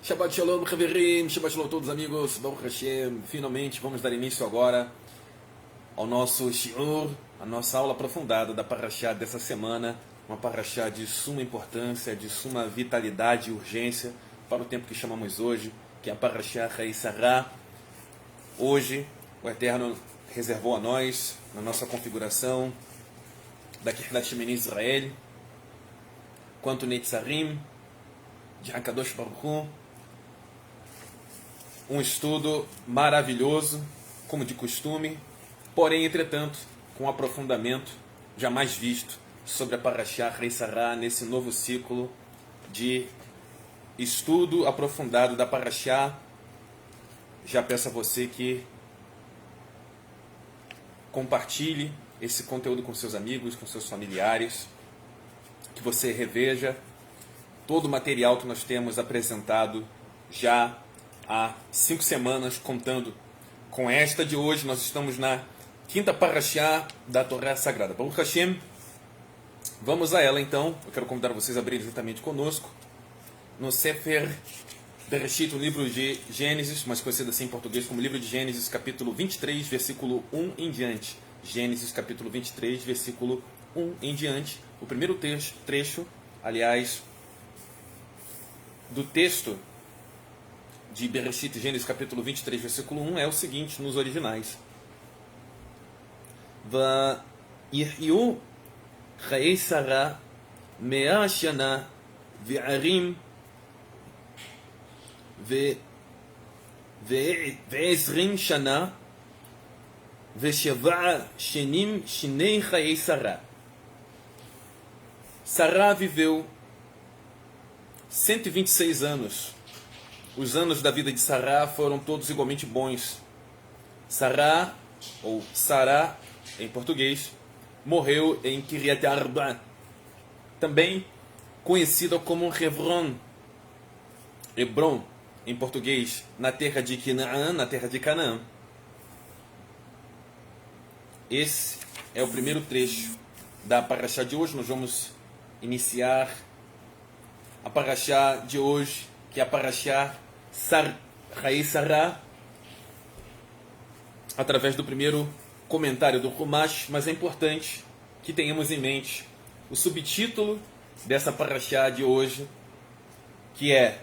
Shabbat Shalom, Haverim, Shabbat Shalom a todos amigos, Baruch Hashem. Finalmente vamos dar início agora ao nosso shiur, a nossa aula aprofundada da Parashá dessa semana, uma Parashá de suma importância, de suma vitalidade e urgência para o tempo que chamamos hoje, que é a Parashá Reissará. Hoje, o Eterno reservou a nós, na nossa configuração da Kirlat Shemini Israel, quanto Netzarim, de Hakadosh Baruch Hu, um estudo maravilhoso, como de costume, porém, entretanto, com um aprofundamento jamais visto sobre a Parashá Reissará nesse novo ciclo de estudo aprofundado da Parashá. Já peço a você que compartilhe esse conteúdo com seus amigos, com seus familiares, que você reveja todo o material que nós temos apresentado já há 5 semanas, contando com esta de hoje. Nós estamos na quinta Parashá da Torá Sagrada. Baruch Hashem, vamos a ela então. Eu quero convidar vocês a abrirem juntamente conosco no Sefer Bereshit, o livro de Gênesis, mais conhecido assim em português como livro de Gênesis, capítulo 23, versículo 1 em diante. Gênesis, capítulo 23, versículo 1 em diante. O primeiro trecho, aliás, do texto de Bereshit, Gênesis, capítulo 23, versículo 1, é o seguinte, nos originais. Va'yihyu chayei Sarah 100 shana ve'arim ve'ezrim shana ve'sheva shenim shinei chayei Sarah. Sarah viveu 126 anos. Os anos da vida de Sarah foram todos igualmente bons. Sarah, ou Sarah em português, morreu em Kiryat Arba, também conhecida como Hebron em português, na terra de Canaã, na terra de Canaã. Esse é o primeiro trecho da Parashá de hoje. Nós vamos iniciar a Parashá de hoje, que é a Parashá Reissará, através do primeiro comentário do Humash, mas é importante que tenhamos em mente o subtítulo dessa Parashá de hoje, que é: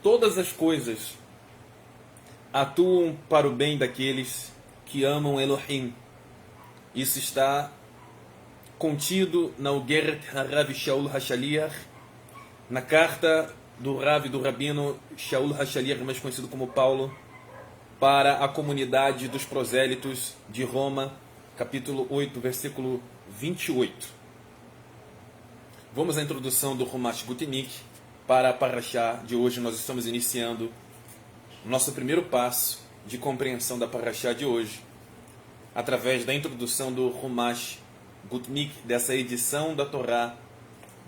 todas as coisas atuam para o bem daqueles que amam Elohim. Isso está contido na Ugeret HaRav Shaul HaShaliach, na carta do Rav, do Rabino Shaul HaShaliach, mais conhecido como Paulo, para a comunidade dos prosélitos de Roma, capítulo 8, versículo 28. Vamos à introdução do Humash Gutnik para a Parashá de hoje. Nós estamos iniciando o nosso primeiro passo de compreensão da Parashá de hoje, através da introdução do Humash Gutnik, dessa edição da Torá,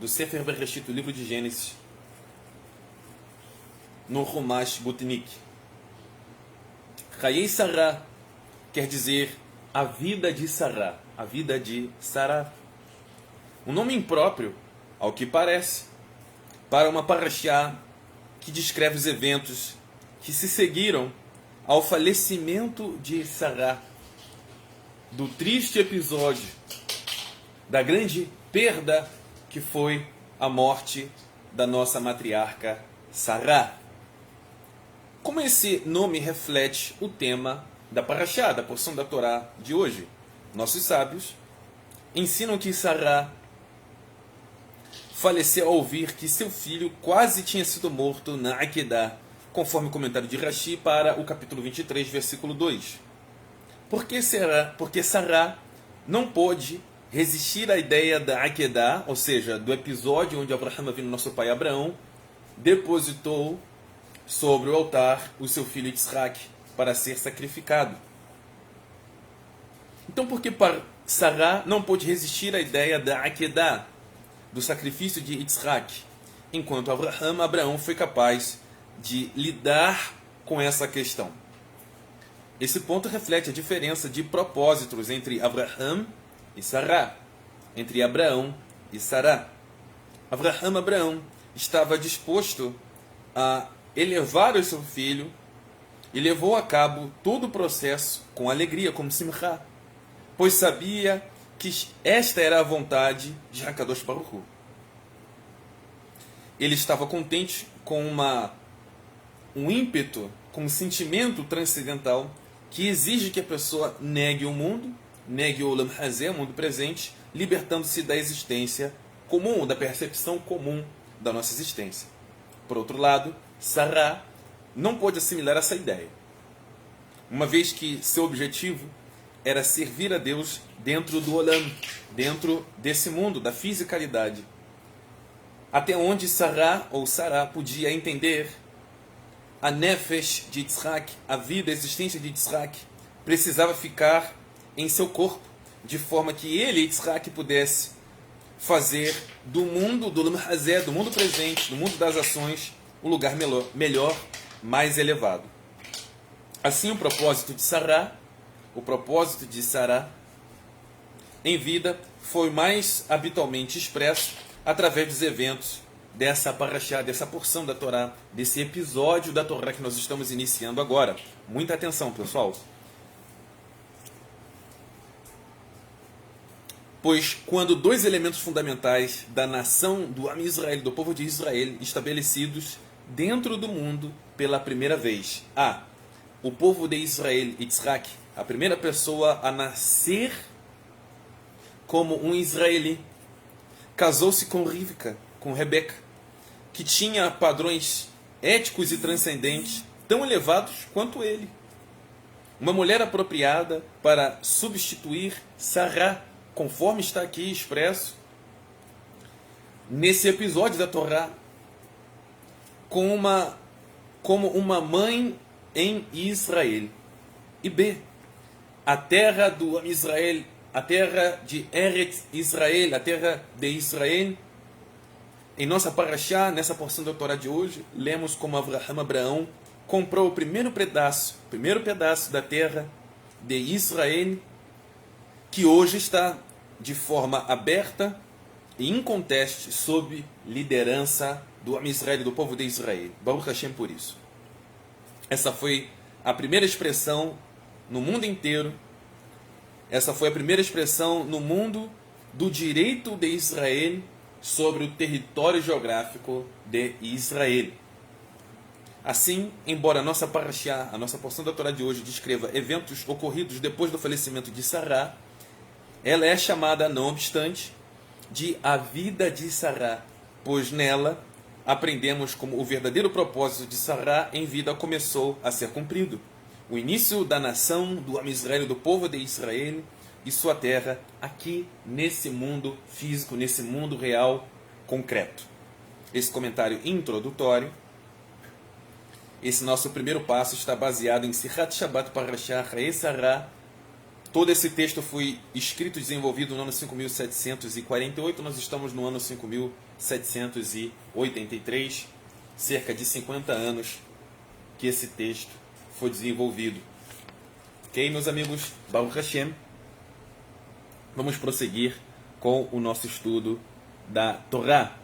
do Sefer Bereshit, o livro de Gênesis, no Humash Gutnik. Chayei Sarah quer dizer a vida de Sarah, a vida de Sarah. Um nome impróprio, ao que parece, para uma parashá que descreve os eventos que se seguiram ao falecimento de Sarah, do triste episódio, da grande perda que foi a morte da nossa matriarca Sarah. Como esse nome reflete o tema da Parashá, da porção da Torá de hoje? Nossos sábios ensinam que Sarah faleceu ao ouvir que seu filho quase tinha sido morto na Akedah, conforme o comentário de Rashi para o capítulo 23, versículo 2. Porque Sarah não pôde resistir à ideia da Akedah, ou seja, do episódio onde Abraham, vindo nosso pai Abraão, depositou sobre o altar o seu filho Yitzhak para ser sacrificado. Então, por que Sarah não pôde resistir à ideia da Akedah, do sacrifício de Yitzhak, enquanto Abraão foi capaz de lidar com essa questão? Esse ponto reflete a diferença de propósitos entre Abraham e Sarah, entre Abraão e Sarah. Abraão estava disposto a elevar o seu filho e levou a cabo todo o processo com alegria, como simcha, pois sabia que esta era a vontade de Hakadosh Baruch Hu. Ele estava contente com um ímpeto, com um sentimento transcendental que exige que a pessoa negue o mundo, negue o Olam Hazé, o mundo presente, libertando-se da existência comum, da percepção comum da nossa existência. Por outro lado, Sará não pôde assimilar essa ideia, uma vez que seu objetivo era servir a Deus dentro do Olam, dentro desse mundo, da fisicalidade. Até onde Sará ou Sará podia entender a Nefesh de Yitzhak, a vida, a existência de Yitzhak, precisava ficar em seu corpo, de forma que ele, Yitzhak, pudesse fazer do mundo, do Olam Hazé, do mundo presente, do mundo das ações, um lugar melhor, mais elevado. Assim, o propósito de Sará em vida foi mais habitualmente expresso através dos eventos dessa parashá, dessa porção da Torá, desse episódio da Torá que nós estamos iniciando agora. Muita atenção, pessoal. Pois quando dois elementos fundamentais da nação do Am Israel, do povo de Israel, estabelecidos dentro do mundo pela primeira vez. O povo de Israel, Yitzhak, a primeira pessoa a nascer como um israeli, casou-se com Rivka, com Rebeca, que tinha padrões éticos e transcendentes tão elevados quanto ele. Uma mulher apropriada para substituir Sará, conforme está aqui expresso nesse episódio da Torá, como uma mãe em Israel. E B, a terra do Israel, a terra de Eretz Israel, a terra de Israel. Em nossa parashá, nessa porção da Torá de hoje, lemos como Abraão comprou o primeiro pedaço da terra de Israel, que hoje está de forma aberta e inconteste sob liderança do Am Israel, do povo de Israel. Baruch Hashem por isso. Essa foi a primeira expressão no mundo inteiro. Essa foi a primeira expressão no mundo do direito de Israel sobre o território geográfico de Israel. Assim, embora a nossa parashá, a nossa porção da Torá de hoje, descreva eventos ocorridos depois do falecimento de Sará, ela é chamada, não obstante, de a vida de Sará, pois nela aprendemos como o verdadeiro propósito de Sará em vida começou a ser cumprido. O início da nação do Am Israel, do povo de Israel e sua terra, aqui nesse mundo físico, nesse mundo real, concreto. Esse comentário introdutório, esse nosso primeiro passo está baseado em Sichat Shabbat Parashah Chayei Sará. Todo esse texto foi escrito e desenvolvido no ano 5748, nós estamos no ano 5783, cerca de 50 anos que esse texto foi desenvolvido. Ok, meus amigos? Baruch Hashem. Vamos prosseguir com o nosso estudo da Torá.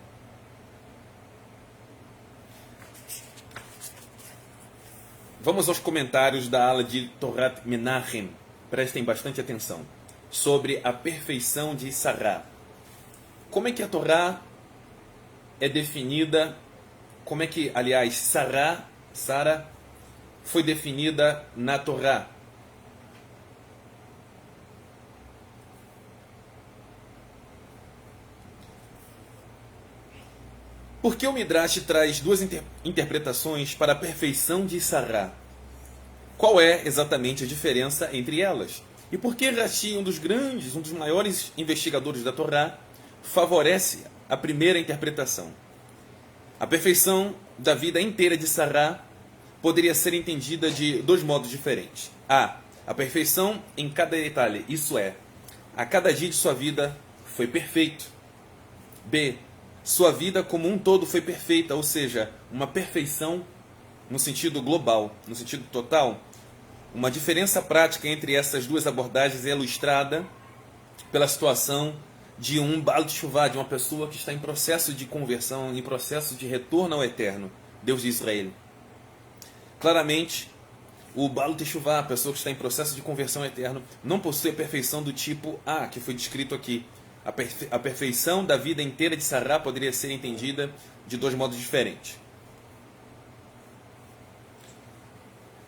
Vamos aos comentários da ala de Torat Menachem. Prestem bastante atenção. Sobre a perfeição de Sará. Como é que a Torá é definida? Como é que, aliás, Sara foi definida na Torá? Por que o Midrash traz duas interpretações para a perfeição de Sará? Qual é exatamente a diferença entre elas? E por que Rashi, um dos maiores investigadores da Torá, favorece a primeira interpretação? A perfeição da vida inteira de Sará poderia ser entendida de dois modos diferentes. A perfeição em cada detalhe, isso é, a cada dia de sua vida foi perfeito. B, sua vida como um todo foi perfeita, ou seja, uma perfeição no sentido global, no sentido total. Uma diferença prática entre essas duas abordagens é ilustrada pela situação de um Baal Teshuvah, de uma pessoa que está em processo de conversão, em processo de retorno ao eterno. Deus de Israel. Claramente, o Baal Teshuvah, a pessoa que está em processo de conversão eterno, não possui a perfeição do tipo A, que foi descrito aqui. A perfeição da vida inteira de Sará poderia ser entendida de dois modos diferentes.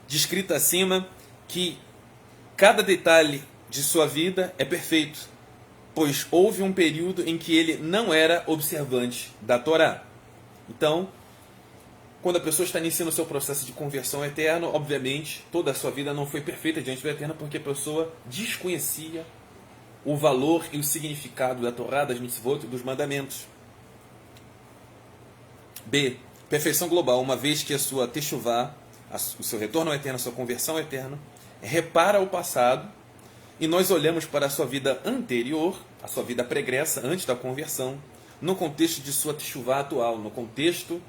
Descrito acima que cada detalhe de sua vida é perfeito, pois houve um período em que ele não era observante da Torá. Então, quando a pessoa está iniciando o seu processo de conversão eterno, obviamente, toda a sua vida não foi perfeita diante do Eterno, porque a pessoa desconhecia o valor e o significado da Torá, das mitzvot e dos mandamentos. B. Perfeição global, uma vez que a sua teshuvah, o seu retorno ao Eterno, a sua conversão ao Eterno, repara o passado, e nós olhamos para a sua vida anterior, a sua vida pregressa, antes da conversão, no contexto de sua teshuvah atual, no contexto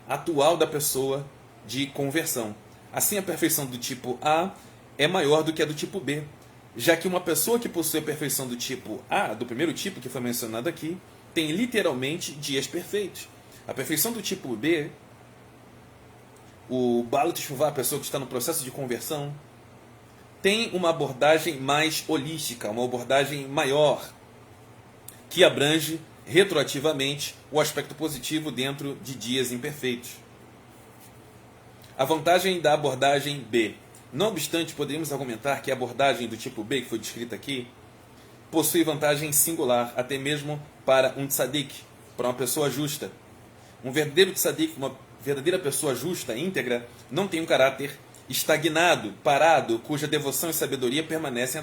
atual da pessoa de conversão. Assim, a perfeição do tipo A é maior do que a do tipo B, já que uma pessoa que possui a perfeição do tipo A, do primeiro tipo que foi mencionado aqui, tem literalmente dias perfeitos. A perfeição do tipo B, o Baal Teshuvah, a pessoa que está no processo de conversão, tem uma abordagem mais holística, uma abordagem maior, que abrange retroativamente o aspecto positivo dentro de dias imperfeitos. A vantagem da abordagem B. Não obstante, poderíamos argumentar que a abordagem do tipo B, que foi descrita aqui, possui vantagem singular, até mesmo para um tzadik, para uma pessoa justa. Um verdadeiro tzadik, uma verdadeira pessoa justa, íntegra, não tem um caráter estagnado, parado, cuja devoção e sabedoria permanecem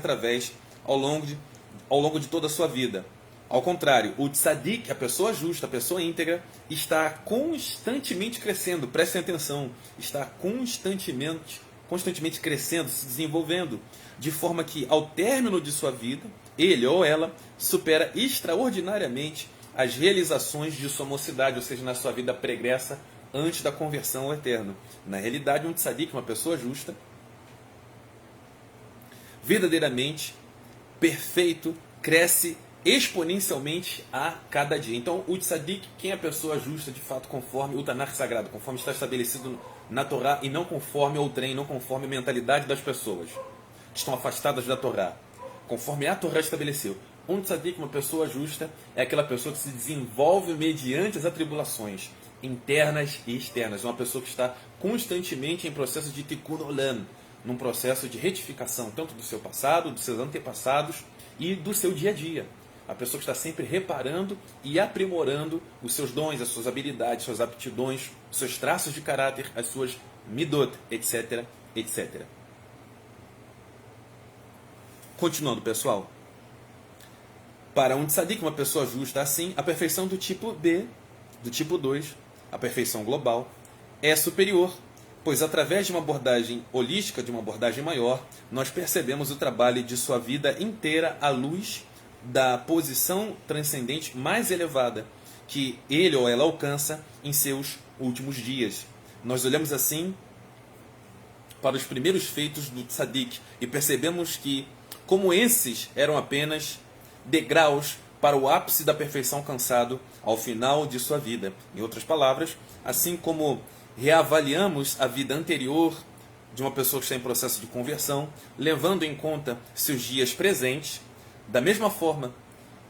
ao longo de toda a sua vida. Ao contrário, o tzadik, a pessoa justa, a pessoa íntegra, está constantemente crescendo, prestem atenção, está constantemente crescendo, se desenvolvendo, de forma que, ao término de sua vida, ele ou ela supera extraordinariamente as realizações de sua mocidade, ou seja, na sua vida pregressa, antes da conversão ao Eterno. Na realidade, um tzadik, uma pessoa justa, verdadeiramente perfeito, cresce exponencialmente a cada dia. Então, o tzadik, quem é a pessoa justa, de fato, conforme o Tanakh sagrado, conforme está estabelecido na Torá, e não conforme o trem, não conforme a mentalidade das pessoas que estão afastadas da Torá, conforme a Torá estabeleceu. Um tzadik, uma pessoa justa, é aquela pessoa que se desenvolve mediante as atribulações internas e externas. Uma pessoa que está constantemente em processo de tikkun olam, num processo de retificação, tanto do seu passado, dos seus antepassados e do seu dia a dia. A pessoa que está sempre reparando e aprimorando os seus dons, as suas habilidades, suas aptidões, os seus traços de caráter, as suas midot, etc, etc. Continuando, pessoal. Para um tzadik, uma pessoa justa assim, a perfeição do tipo B, do tipo 2, a perfeição global, é superior, pois através de uma abordagem holística, de uma abordagem maior, nós percebemos o trabalho de sua vida inteira à luz da posição transcendente mais elevada que ele ou ela alcança em seus últimos dias. Nós olhamos assim para os primeiros feitos do tzadik e percebemos que, como esses eram apenas degraus para o ápice da perfeição alcançado ao final de sua vida. Em outras palavras, assim como reavaliamos a vida anterior de uma pessoa que está em processo de conversão, levando em conta seus dias presentes, da mesma forma,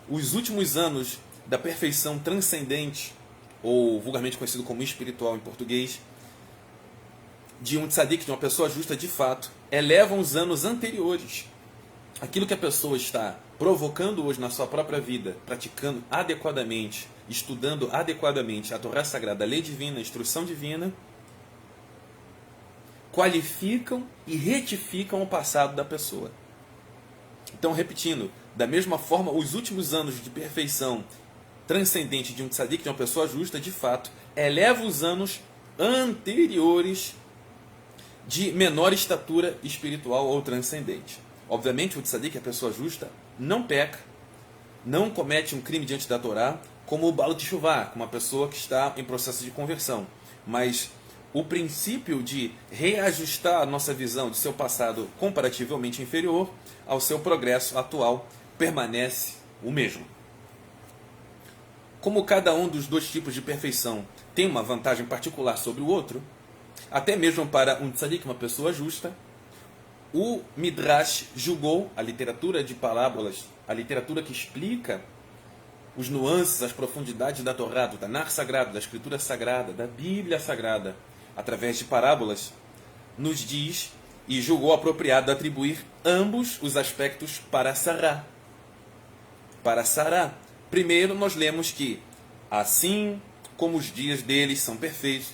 os últimos anos da perfeição transcendente, ou vulgarmente conhecido como espiritual em português, de um tzadik, de uma pessoa justa de fato, elevam os anos anteriores. Aquilo que a pessoa está provocando hoje na sua própria vida, praticando adequadamente, estudando adequadamente a Torá Sagrada, a lei divina, a instrução divina, qualificam e retificam o passado da pessoa. Então, repetindo, da mesma forma, os últimos anos de perfeição transcendente de um tzadik, de uma pessoa justa, de fato, eleva os anos anteriores de menor estatura espiritual ou transcendente. Obviamente, o tzadik, a pessoa justa, não peca, não comete um crime diante da Torá, como o Baal Teshuvah, como uma pessoa que está em processo de conversão. Mas o princípio de reajustar a nossa visão de seu passado comparativamente inferior ao seu progresso atual permanece o mesmo. Como cada um dos dois tipos de perfeição tem uma vantagem particular sobre o outro, até mesmo para um tzadik, uma pessoa justa, o Midrash julgou a literatura de parábolas, a literatura que explica os nuances, as profundidades da Torá, do Tanar sagrado, da Escritura sagrada, da Bíblia sagrada, através de parábolas, nos diz e julgou apropriado atribuir ambos os aspectos para Sará. Para Sará, primeiro nós lemos que, assim como os dias deles são perfeitos,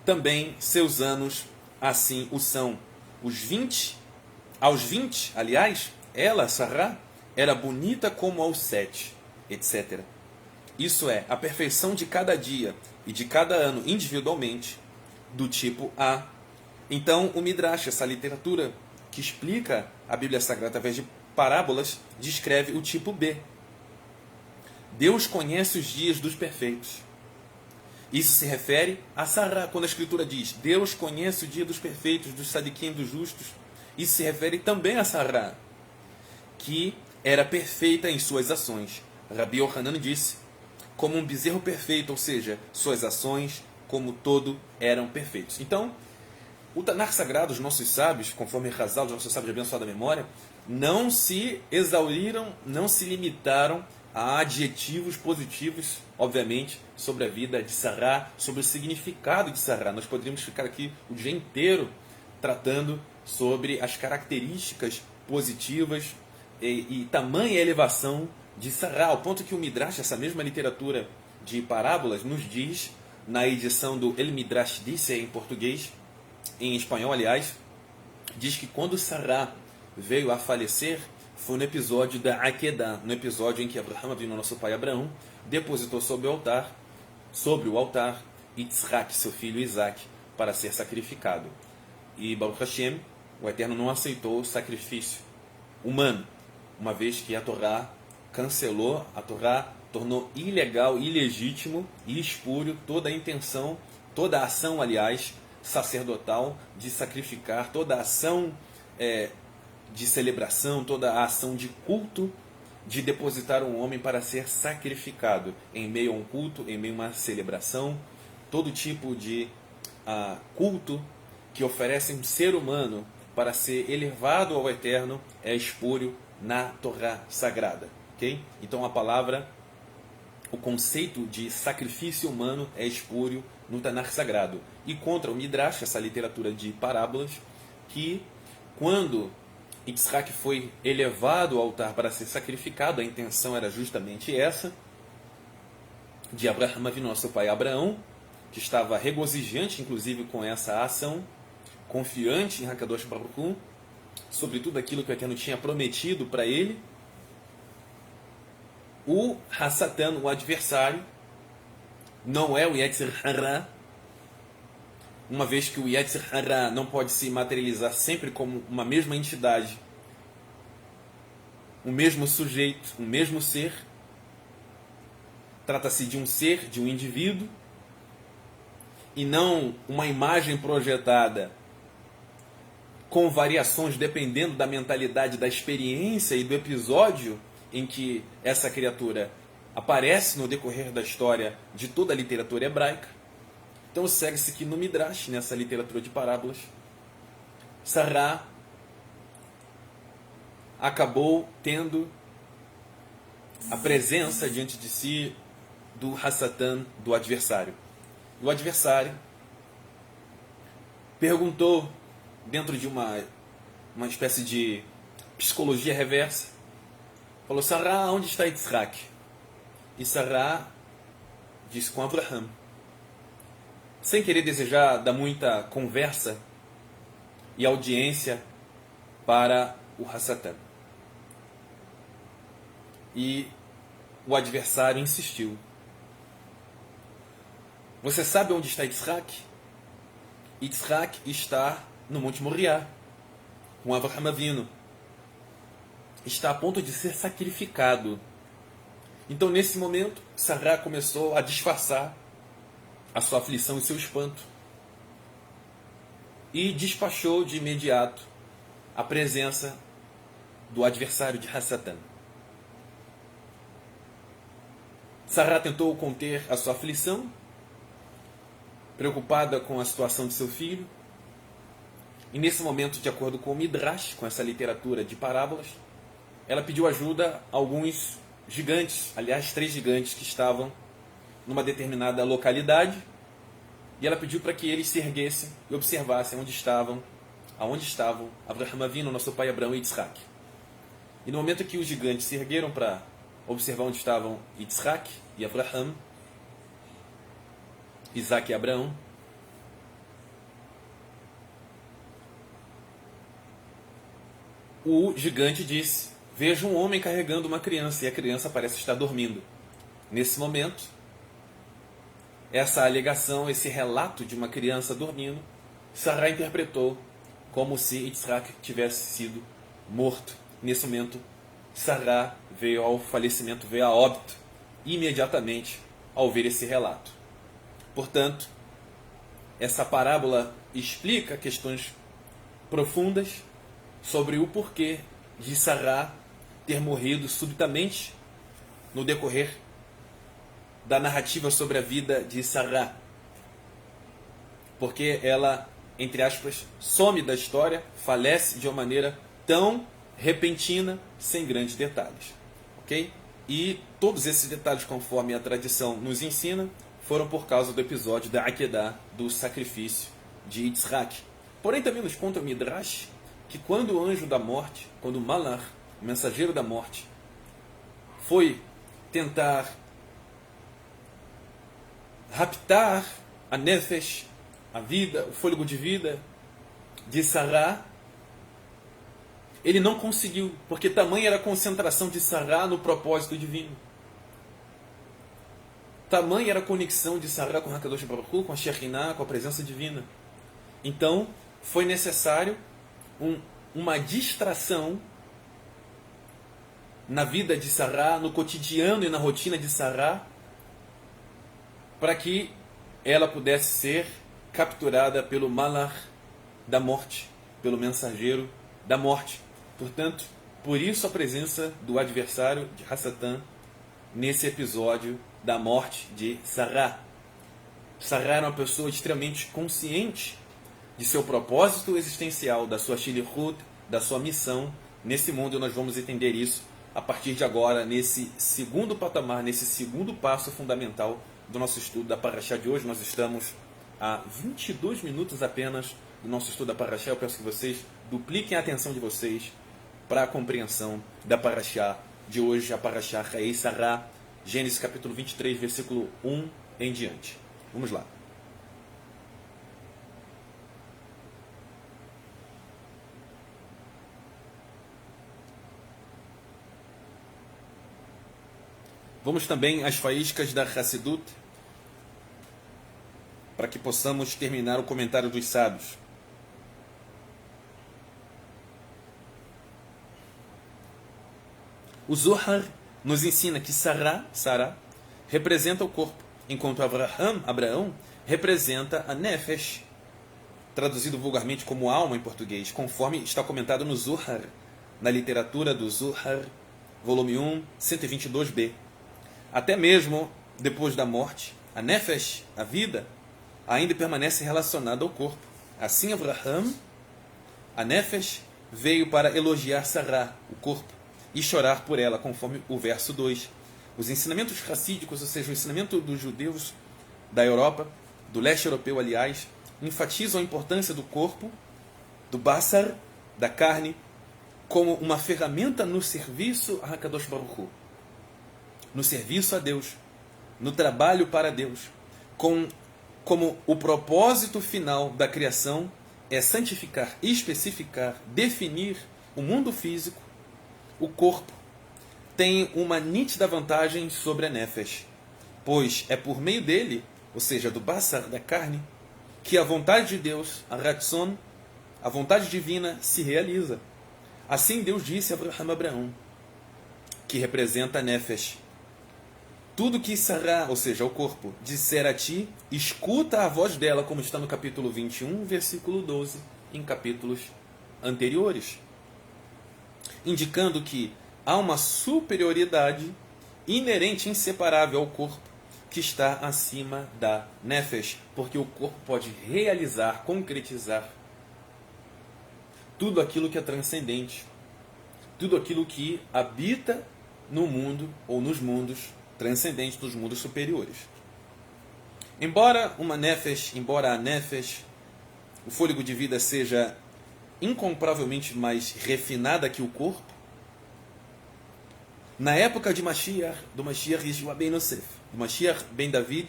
também seus anos assim o são. Aos 20, aliás, ela, Sará, era bonita como aos 7, etc. Isso é, a perfeição de cada dia e de cada ano individualmente, do tipo A. Então, o Midrash, essa literatura que explica a Bíblia Sagrada através de parábolas, descreve o tipo B. Deus conhece os dias dos perfeitos. Isso se refere a Sará, quando a Escritura diz Deus conhece o dia dos perfeitos, dos sadiquim, dos justos. Isso se refere também a Sará, que era perfeita em suas ações. Rabi Yohanan disse, como um bezerro perfeito, ou seja, suas ações, como todo, eram perfeitos. Então, o Tanar Sagrado, os nossos sábios, conforme Hazal, os nossos sábios de abençoada memória, não se exauriram, não se limitaram a adjetivos positivos, obviamente, sobre a vida de Sará, sobre o significado de Sará. Nós poderíamos ficar aqui o dia inteiro tratando sobre as características positivas e tamanha elevação de Sará, ao ponto que o Midrash, essa mesma literatura de parábolas, nos diz, na edição do El Midrash Disse em português, em espanhol, aliás, diz que quando Sará veio a falecer, foi no episódio da Akedah, no episódio em que Abraham, vindo nosso pai Abraão, depositou sobre o altar, Yitzhak, seu filho Isaac, para ser sacrificado. E Baruch Hashem, o Eterno não aceitou o sacrifício humano, uma vez que a Torá cancelou, a Torá tornou ilegal, ilegítimo e espúrio toda a intenção, toda a ação, aliás, sacerdotal de sacrificar, toda a ação de celebração, toda a ação de culto de depositar um homem para ser sacrificado em meio a um culto, em meio a uma celebração, todo tipo de culto que oferece um ser humano para ser elevado ao Eterno é espúrio na Torá sagrada. Okay? Então a palavra, o conceito de sacrifício humano é espúrio no Tanar sagrado. E contra o Midrash, essa literatura de parábolas, que quando Yitzhak foi elevado ao altar para ser sacrificado, a intenção era justamente essa, de Abraham, nosso pai Abraão, que estava regozijante, inclusive, com essa ação, confiante em Hakadosh Baruch Hu, sobre tudo aquilo que o Eterno tinha prometido para ele. O Hassatan, o adversário, não é o Yetzer Hara, uma vez que o Yetzer Hara não pode se materializar sempre como uma mesma entidade, o mesmo sujeito, o mesmo ser. Trata-se de um ser, de um indivíduo, e não uma imagem projetada com variações dependendo da mentalidade, da experiência e do episódio em que essa criatura aparece no decorrer da história de toda a literatura hebraica. Então segue-se que no Midrash, nessa literatura de parábolas, Sará acabou tendo a presença diante de si do Hassatan, do adversário. E o adversário perguntou, dentro de uma espécie de psicologia reversa, falou: Sará, onde está Yitzhak? E Sará disse: com Abraham. Sem querer desejar dar muita conversa e audiência para o Hassatan. E o adversário insistiu: você sabe onde está Yitzhak? Yitzhak está no Monte Moriá, com Abraham Avinu. Está a ponto de ser sacrificado. Então, nesse momento, Sará começou a disfarçar a sua aflição e seu espanto, e despachou de imediato a presença do adversário de Hassatan. Sará tentou conter a sua aflição, preocupada com a situação de seu filho. E nesse momento, de acordo com o Midrash, com essa literatura de parábolas, ela pediu ajuda a alguns gigantes, aliás, 3 gigantes que estavam numa determinada localidade, e ela pediu para que eles se erguessem e observassem aonde estavam Avraham Avinu, nosso pai Abraão e Yitzhak. E no momento que os gigantes se ergueram para observar onde estavam Yitzhak e Avraham, Isaac e Abraão, o gigante disse: vejo um homem carregando uma criança, e a criança parece estar dormindo. Nesse momento, essa alegação, esse relato de uma criança dormindo, Sará interpretou como se Yitzhak tivesse sido morto. Nesse momento, Sará veio ao falecimento, veio a óbito, imediatamente ao ver esse relato. Portanto, essa parábola explica questões profundas sobre o porquê de Sará ter morrido subitamente no decorrer da narrativa sobre a vida de Sará. Porque ela, entre aspas, some da história, falece de uma maneira tão repentina, sem grandes detalhes. Ok? E todos esses detalhes, conforme a tradição nos ensina, foram por causa do episódio da Akedah, do sacrifício de Yitzhak. Porém, também nos conta o Midrash que quando o anjo da morte, quando o Malach, o mensageiro da morte, foi tentar raptar a Nefesh, a vida, o fôlego de vida de Sará, ele não conseguiu, porque tamanha era a concentração de Sará no propósito divino. Tamanha era a conexão de Sará com Hakadosh Baruch Hu, com a Shekhinah, com a presença divina. Então, foi necessário uma distração na vida de Sará, no cotidiano e na rotina de Sará, para que ela pudesse ser capturada pelo Malach da morte, pelo mensageiro da morte. Portanto, por isso a presença do adversário de Hassatan nesse episódio da morte de Sará. Sará era uma pessoa extremamente consciente de seu propósito existencial, da sua shlichut, da sua missão nesse mundo, e nós vamos entender isso a partir de agora, nesse segundo patamar, nesse segundo passo fundamental do nosso estudo da Parashá de hoje. Nós estamos a 22 minutos apenas do nosso estudo da Parashá. Eu peço que vocês dupliquem a atenção de vocês para a compreensão da Parashá de hoje, a Parashá Chayei Sará, Gênesis capítulo 23, versículo 1 em diante. Vamos lá. Vamos também às faíscas da Hassidut, para que possamos terminar o comentário dos sábios. O Zohar nos ensina que Sará representa o corpo, enquanto Abraão, representa a Nefesh, traduzido vulgarmente como alma em português, conforme está comentado no Zohar, na literatura do Zohar, volume 1, 122b. Até mesmo depois da morte, a Nefesh, a vida, ainda permanece relacionada ao corpo. Assim, Avraham, a Nefesh, veio para elogiar Sará, o corpo, e chorar por ela, conforme o verso 2. Os ensinamentos racídicos, ou seja, o ensinamento dos judeus da Europa, do leste europeu, aliás, enfatizam a importância do corpo, do basar, da carne, como uma ferramenta no serviço a Hakadosh Baruch Hu, no serviço a Deus, no trabalho para Deus, como o propósito final da criação é santificar, especificar, definir o mundo físico. O corpo tem uma nítida vantagem sobre a Nefesh, pois é por meio dele, ou seja, do basar, da carne, que a vontade de Deus, a Ratzon, a vontade divina, se realiza. Assim Deus disse a Abraão, que representa a Nefesh: tudo que Sará, ou seja, o corpo, disser a ti, escuta a voz dela, como está no capítulo 21, versículo 12, em capítulos anteriores, indicando que há uma superioridade inerente, inseparável ao corpo, que está acima da nefesh, porque o corpo pode realizar, concretizar tudo aquilo que é transcendente, tudo aquilo que habita no mundo ou nos mundos transcendentes, nos mundos superiores. Embora a nefesh, o fôlego de vida, seja incomparavelmente mais refinada que o corpo, na época de Mashiach, do Mashiach Yeshua ben Yosef, do Mashiach ben David,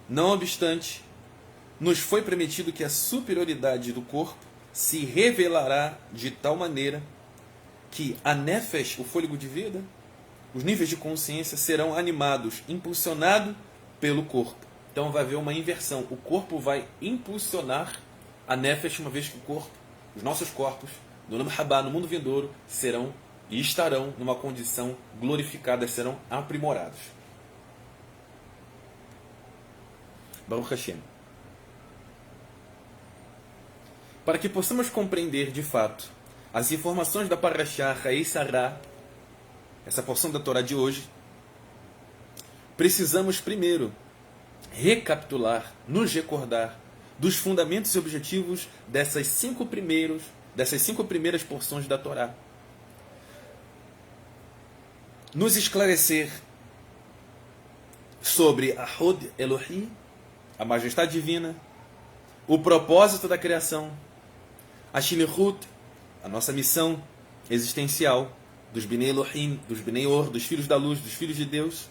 não obstante, nos foi permitido que a superioridade do corpo se revelará de tal maneira que a nefesh, o fôlego de vida, os níveis de consciência serão animados, impulsionados pelo corpo. Então vai haver uma inversão. O corpo vai impulsionar a nefesh, uma vez que o corpo, os nossos corpos, no Olam Haba, no mundo vindouro, serão e estarão numa condição glorificada, serão aprimorados. Baruch Hashem. Para que possamos compreender de fato as informações da Parashá Chayei Sarah, essa porção da Torá de hoje, precisamos primeiro recapitular, nos recordar dos fundamentos e objetivos dessas cinco primeiras porções da Torá. Nos esclarecer sobre a Hod Elohi, a majestade divina, o propósito da criação, a Shilichut, a nossa missão existencial, dos Bnei Elohim, dos Bnei Or, dos filhos da luz, dos filhos de Deus,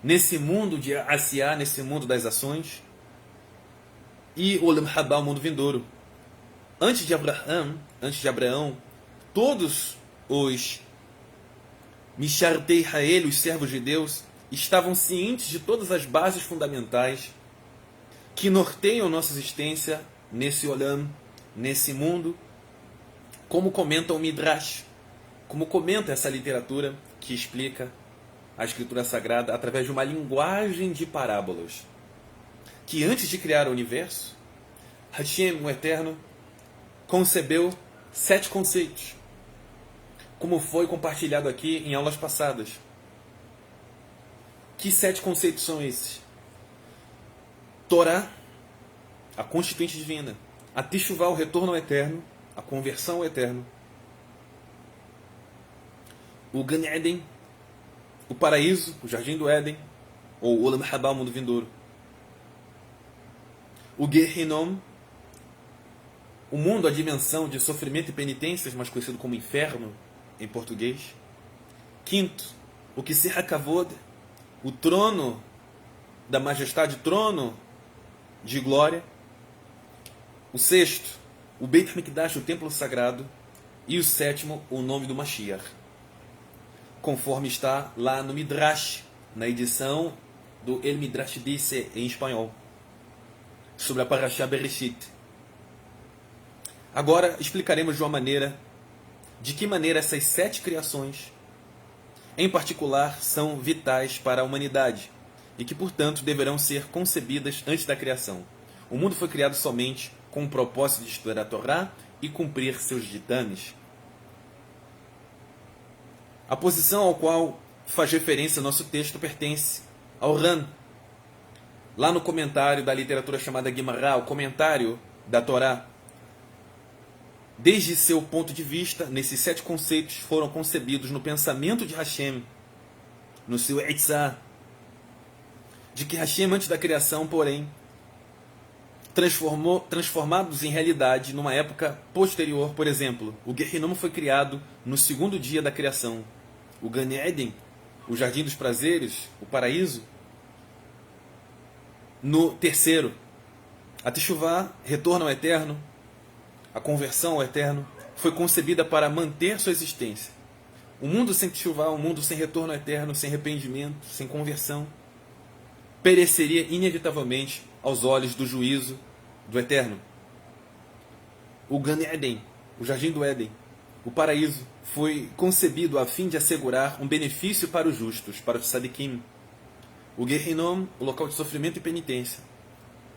nesse mundo de Asiá, nesse mundo das ações, e o Olam Haba, o mundo vindouro. Antes de Abraão, todos os Mishartei Hael, os servos de Deus, estavam cientes de todas as bases fundamentais que norteiam nossa existência nesse Olam, nesse mundo, como comenta o Midrash, como comenta essa literatura que explica a Escritura Sagrada através de uma linguagem de parábolas, que antes de criar o universo, Hashem, o Eterno, concebeu 7 conceitos, como foi compartilhado aqui em aulas passadas. Que 7 conceitos são esses? Torá, a constituinte divina. A Teshuvá, o retorno ao Eterno, a conversão ao Eterno. O Gan Eden, o paraíso, o jardim do Éden, ou o Olam Haba, o mundo vindouro. O Gehinom, o mundo, a dimensão de sofrimento e penitências, mais conhecido como inferno em português. Quinto, o Kiseh HaKavod, o trono da majestade, trono de glória. O sexto, o Beit HaMikdash, o templo sagrado. E o sétimo, o nome do Mashiach, conforme está lá no Midrash, na edição do El Midrash Dice, em espanhol, sobre a Parashá Bereshit. Agora explicaremos de que maneira essas 7 criações, em particular, são vitais para a humanidade e que, portanto, deverão ser concebidas antes da criação. O mundo foi criado somente com o propósito de estudar a Torá e cumprir seus ditames. A posição ao qual faz referência nosso texto pertence ao Ran. Lá no comentário da literatura chamada Guimará, o comentário da Torá, desde seu ponto de vista, nesses 7 conceitos foram concebidos no pensamento de Hashem, no seu Eitzah, de que Hashem, antes da criação, porém, transformados em realidade numa época posterior. Por exemplo, o Gehinom foi criado no 2º dia da criação. O Gan Eden, o jardim dos prazeres, o paraíso, no 3º. A Teshuvá, retorno ao Eterno, a conversão ao Eterno, foi concebida para manter sua existência. O mundo sem Teshuvá, um mundo sem retorno ao Eterno, sem arrependimento, sem conversão, pereceria inevitavelmente aos olhos do juízo do Eterno. O Gan Eden, o jardim do Éden, o paraíso, foi concebido a fim de assegurar um benefício para os justos, para os tzadikim. O Gehinom, o local de sofrimento e penitência,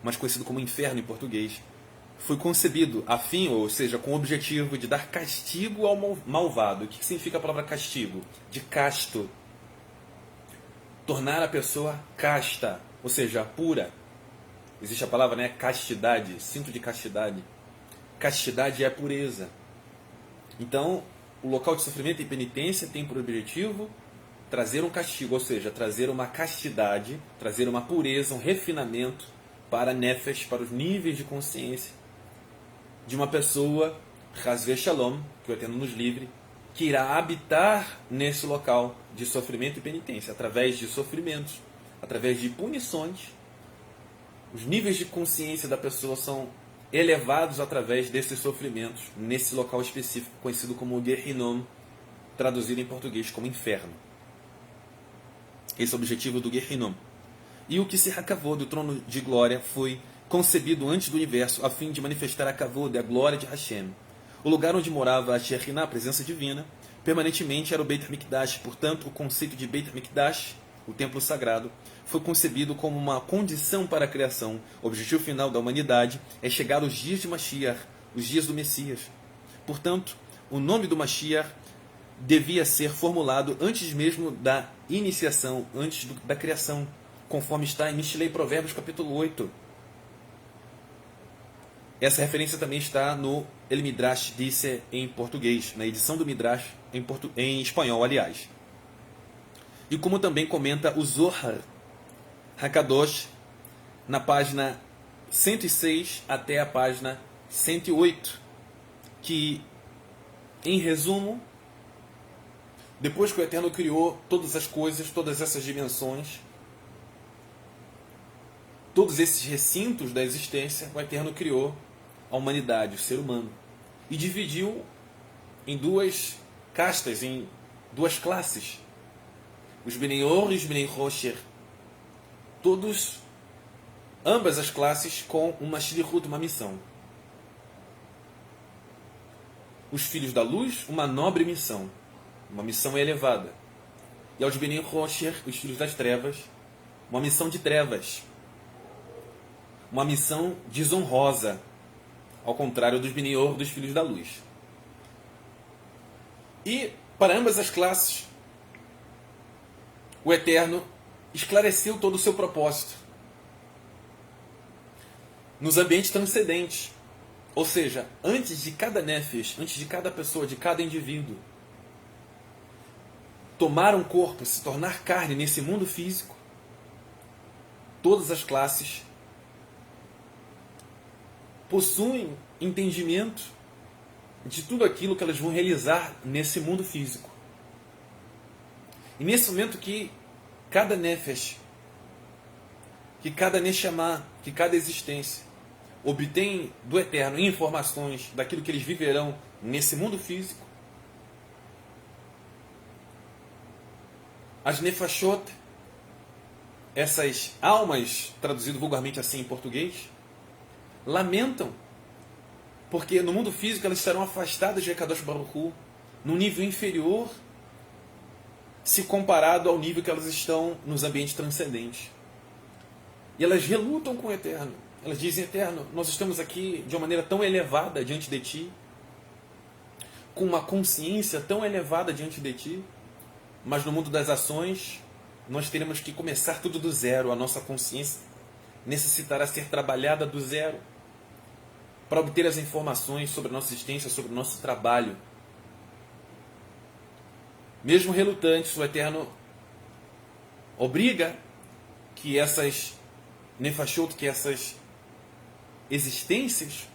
mais conhecido como inferno em português, foi concebido a fim, ou seja, com o objetivo de dar castigo ao malvado. O que significa a palavra castigo? De casto. tornar a pessoa casta, ou seja, pura. Existe a palavra, né? Castidade, cinto de castidade. Castidade é a pureza. Então, o local de sofrimento e penitência tem por objetivo trazer um castigo, ou seja, trazer uma castidade, trazer uma pureza, um refinamento para nefesh, para os níveis de consciência de uma pessoa, Chas Shalom, que o Eterno nos livre, que irá habitar nesse local de sofrimento e penitência, através de sofrimentos, através de punições. Os níveis de consciência da pessoa são elevados através desses sofrimentos, nesse local específico, conhecido como Gehinom, traduzido em português como inferno. Esse é o objetivo do Gehinom. E o que se Hakavod, do trono de glória, foi concebido antes do universo, a fim de manifestar a Kavod, a glória de Hashem. O lugar onde morava a Shekhinah, a presença divina, permanentemente era o Beit HaMikdash. Portanto, o conceito de Beit HaMikdash, o templo sagrado, foi concebido como uma condição para a criação. O objetivo final da humanidade é chegar aos dias de Mashiach, os dias do Messias. Portanto, o nome do Mashiach devia ser formulado antes mesmo da iniciação, antes da criação, conforme está em Mishlei Provérbios capítulo 8. Essa referência também está no El Midrash disse em português, na edição do Midrash em espanhol, aliás. E como também comenta o Zohar Hakadosh, na página 106 até a página 108, que, em resumo, depois que o Eterno criou todas as coisas, todas essas dimensões, todos esses recintos da existência, o Eterno criou a humanidade, o ser humano, e dividiu em duas castas, em duas classes, os Bnei Or e os Bnei Rocher, ambas as classes com uma shlichut, uma missão. Os filhos da luz, uma nobre missão, uma missão elevada. E aos Bnei Rocher, os filhos das trevas, uma missão de trevas, uma missão desonrosa, ao contrário dos Bnei Or, dos filhos da luz. E, para ambas as classes, o Eterno esclareceu todo o seu propósito nos ambientes transcendentes. Ou seja, antes de cada nefesh, antes de cada pessoa, de cada indivíduo, tomar um corpo, se tornar carne nesse mundo físico, todas as classes possuem entendimento de tudo aquilo que elas vão realizar nesse mundo físico. E nesse momento que cada nefesh, que cada neshama, que cada existência obtém do Eterno informações daquilo que eles viverão nesse mundo físico, as nefashot, essas almas, traduzido vulgarmente assim em português, lamentam, porque no mundo físico elas estarão afastadas de Kadosh Baruch Hu, num nível inferior, se comparado ao nível que elas estão nos ambientes transcendentes. E elas relutam com o Eterno. Elas dizem: Eterno, nós estamos aqui de uma maneira tão elevada diante de Ti, com uma consciência tão elevada diante de Ti, mas no mundo das ações nós teremos que começar tudo do zero. A nossa consciência necessitará ser trabalhada do zero para obter as informações sobre a nossa existência, sobre o nosso trabalho. Mesmo relutantes, o Eterno obriga que essas nefashot, que essas existências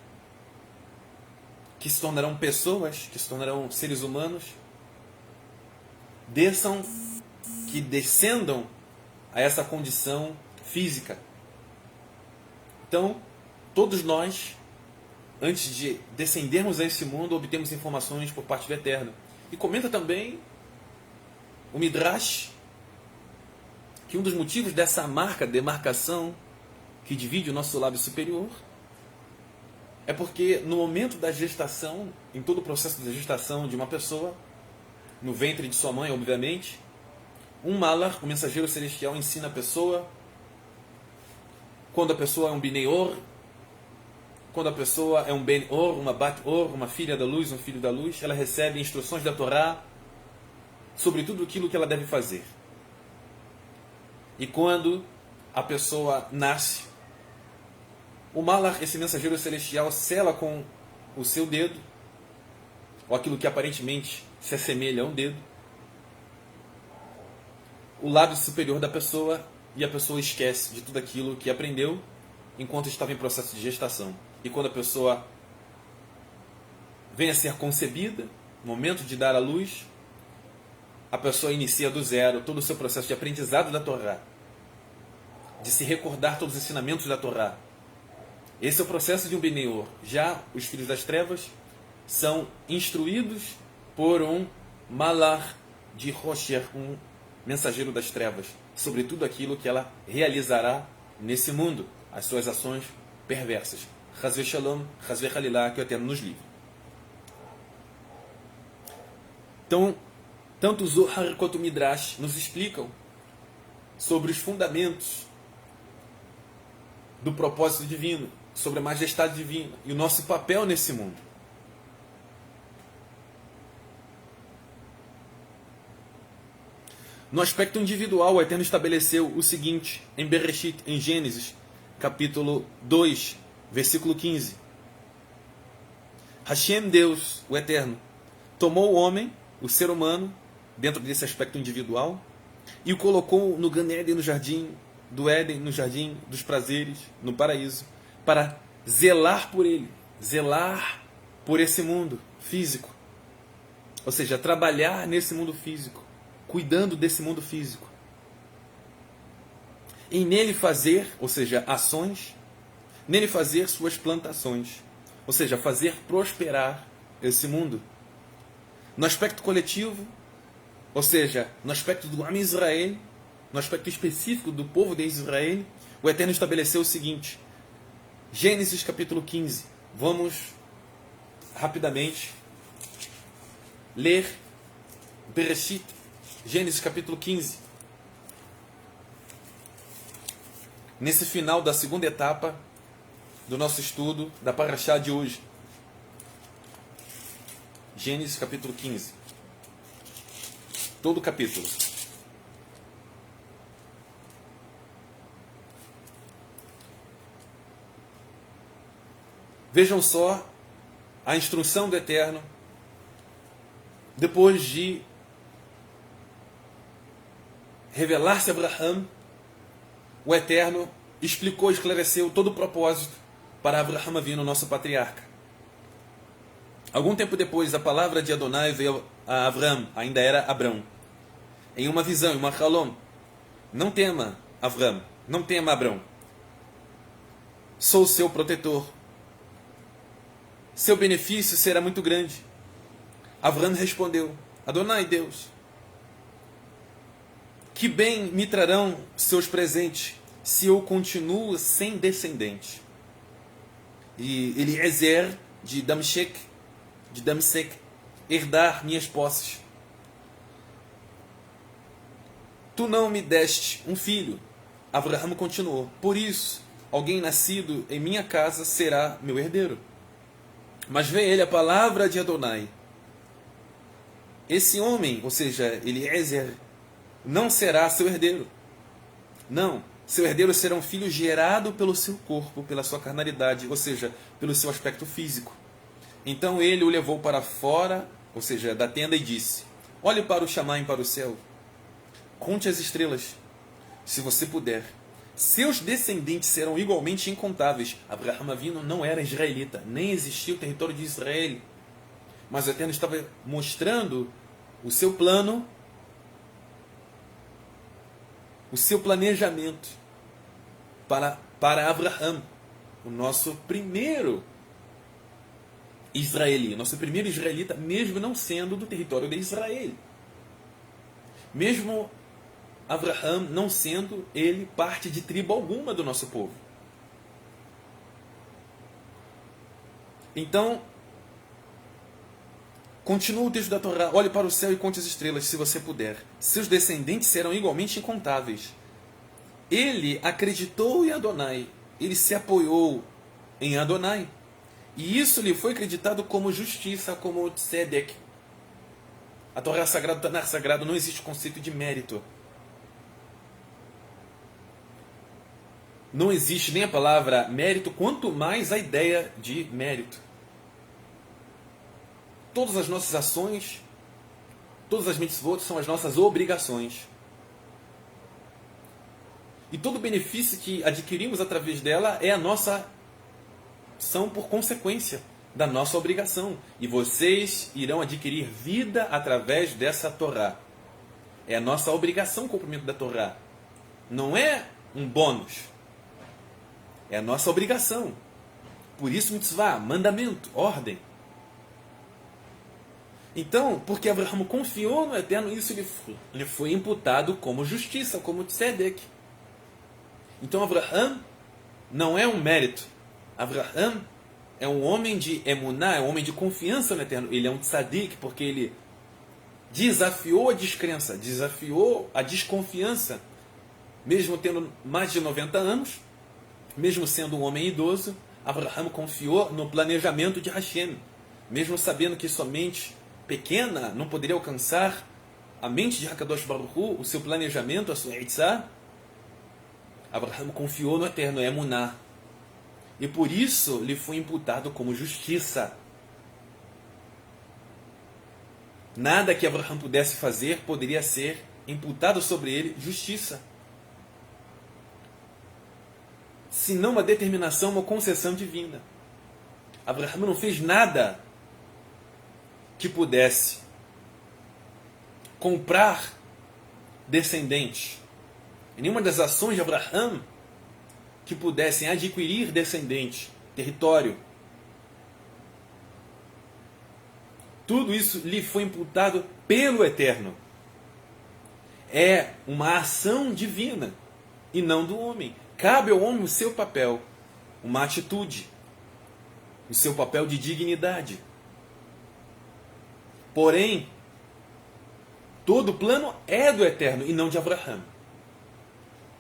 que se tornarão pessoas, que se tornarão seres humanos, que descendam a essa condição física. Então, todos nós, antes de descendermos a esse mundo, obtemos informações por parte do Eterno. E comenta também o Midrash que um dos motivos dessa demarcação que divide o nosso lábio superior, é porque no momento da gestação, em todo o processo da gestação de uma pessoa, no ventre de sua mãe, obviamente, um malach, o mensageiro celestial, ensina a pessoa, quando a pessoa é um Bnei Or, quando a pessoa é um Ben Or, uma Bat Or, uma filha da luz, um filho da luz, ela recebe instruções da Torá sobre tudo aquilo que ela deve fazer. E quando a pessoa nasce, o Malach, esse mensageiro celestial, sela com o seu dedo, ou aquilo que aparentemente se assemelha a um dedo, o lábio superior da pessoa, e a pessoa esquece de tudo aquilo que aprendeu enquanto estava em processo de gestação. E quando a pessoa vem a ser concebida, no momento de dar à luz, a pessoa inicia do zero todo o seu processo de aprendizado da Torá, de se recordar todos os ensinamentos da Torá. Esse é o processo de um Beneur. Já os filhos das trevas são instruídos por um Malach de Rosher, um mensageiro das trevas, sobre tudo aquilo que ela realizará nesse mundo, as suas ações perversas. Chazve Shalom, Chazve Halilá, que o Eterno nos livre. Então, tanto o Zohar quanto o Midrash nos explicam sobre os fundamentos do propósito divino, sobre a majestade divina e o nosso papel nesse mundo. No aspecto individual, o Eterno estabeleceu o seguinte, em Bereshit, em Gênesis, capítulo 2, versículo 15. Hashem, Deus, o Eterno, tomou o homem, o ser humano, dentro desse aspecto individual, e o colocou no Gan Eden, no jardim do Éden, no jardim dos prazeres, no paraíso, para zelar por ele, zelar por esse mundo físico. Ou seja, trabalhar nesse mundo físico, cuidando desse mundo físico. E nele fazer, ou seja, ações, nele fazer suas plantações, ou seja, fazer prosperar esse mundo. No aspecto coletivo, ou seja, no aspecto do Am Israel, no aspecto específico do povo de Israel, o Eterno estabeleceu o seguinte, Gênesis capítulo 15, vamos rapidamente ler Bereshit, Gênesis capítulo 15. Nesse final da segunda etapa do nosso estudo da Parashá de hoje. Gênesis capítulo 15. Todo o capítulo. Vejam só a instrução do Eterno depois de revelar-se a Abraham. O Eterno explicou, esclareceu todo o propósito para Abraham vir no nosso patriarca. Algum tempo depois, a palavra de Adonai veio a Abraham, ainda era Abrão, em uma visão, em uma halom. Não tema, Abraham, não tema, Abrão. Sou seu protetor. Seu benefício será muito grande. Abraham respondeu, Adonai, Deus, que bem me trarão seus presentes se eu continuo sem descendente? E Eliezer de Damsek, herdar minhas posses. Tu não me deste um filho. Abraham continuou, por isso, alguém nascido em minha casa será meu herdeiro. Mas veio ele a palavra de Adonai. Esse homem, ou seja, Eliezer, não será seu herdeiro. Não, seu herdeiro será um filho gerado pelo seu corpo, pela sua carnalidade, ou seja, pelo seu aspecto físico. Então ele o levou para fora, ou seja, da tenda e disse, olhe para o Shamaim, para o céu, conte as estrelas, se você puder. Seus descendentes serão igualmente incontáveis. Abraham Avinu não era israelita, nem existia o território de Israel. Mas o Eterno estava mostrando o seu plano, o seu planejamento para Abraham, o nosso primeiro israelita, nosso primeiro israelita, mesmo não sendo do território de Israel. Mesmo Abraham não sendo ele parte de tribo alguma do nosso povo. Então, continua o texto da Torá, olhe para o céu e conte as estrelas, se você puder. Seus descendentes serão igualmente incontáveis. Ele acreditou em Adonai, ele se apoiou em Adonai. E isso lhe foi acreditado como justiça, como tzedek. A Torá Sagrada, o Tanar Sagrado, não existe o conceito de mérito. não existe nem a palavra mérito, quanto mais a ideia de mérito. Todas as nossas ações, todas as mitzvot são as nossas obrigações. E todo benefício que adquirimos através dela é a nossa ação por consequência da nossa obrigação. E vocês irão adquirir vida através dessa Torá. É a nossa obrigação o cumprimento da Torá. Não é um bônus. É a nossa obrigação. Por isso mitzvah, mandamento, ordem. Então, porque Abraham confiou no Eterno, isso lhe foi imputado como justiça, como tzedek. Então Abraham não é um mérito. Abraham é um homem de emuná, é um homem de confiança no Eterno. Ele é um tzadik, porque ele desafiou a descrença, desafiou a desconfiança, mesmo tendo mais de 90 anos, mesmo sendo um homem idoso. Abraham confiou no planejamento de Hashem, mesmo sabendo que sua mente pequena não poderia alcançar a mente de Hakadosh Baruch Hu, o seu planejamento, a sua Eitzah. Abraham confiou no Eterno, é emuná. E por isso lhe foi imputado como justiça. Nada que Abraham pudesse fazer poderia ser imputado sobre ele justiça. Senão uma determinação, uma concessão divina. Abraham não fez nada que pudesse comprar descendentes. E nenhuma das ações de Abraham que pudessem adquirir descendentes, território. Tudo isso lhe foi imputado pelo Eterno. É uma ação divina e não do homem. Cabe ao homem o seu papel, uma atitude, o seu papel de dignidade. Porém, todo o plano é do Eterno e não de Abraham.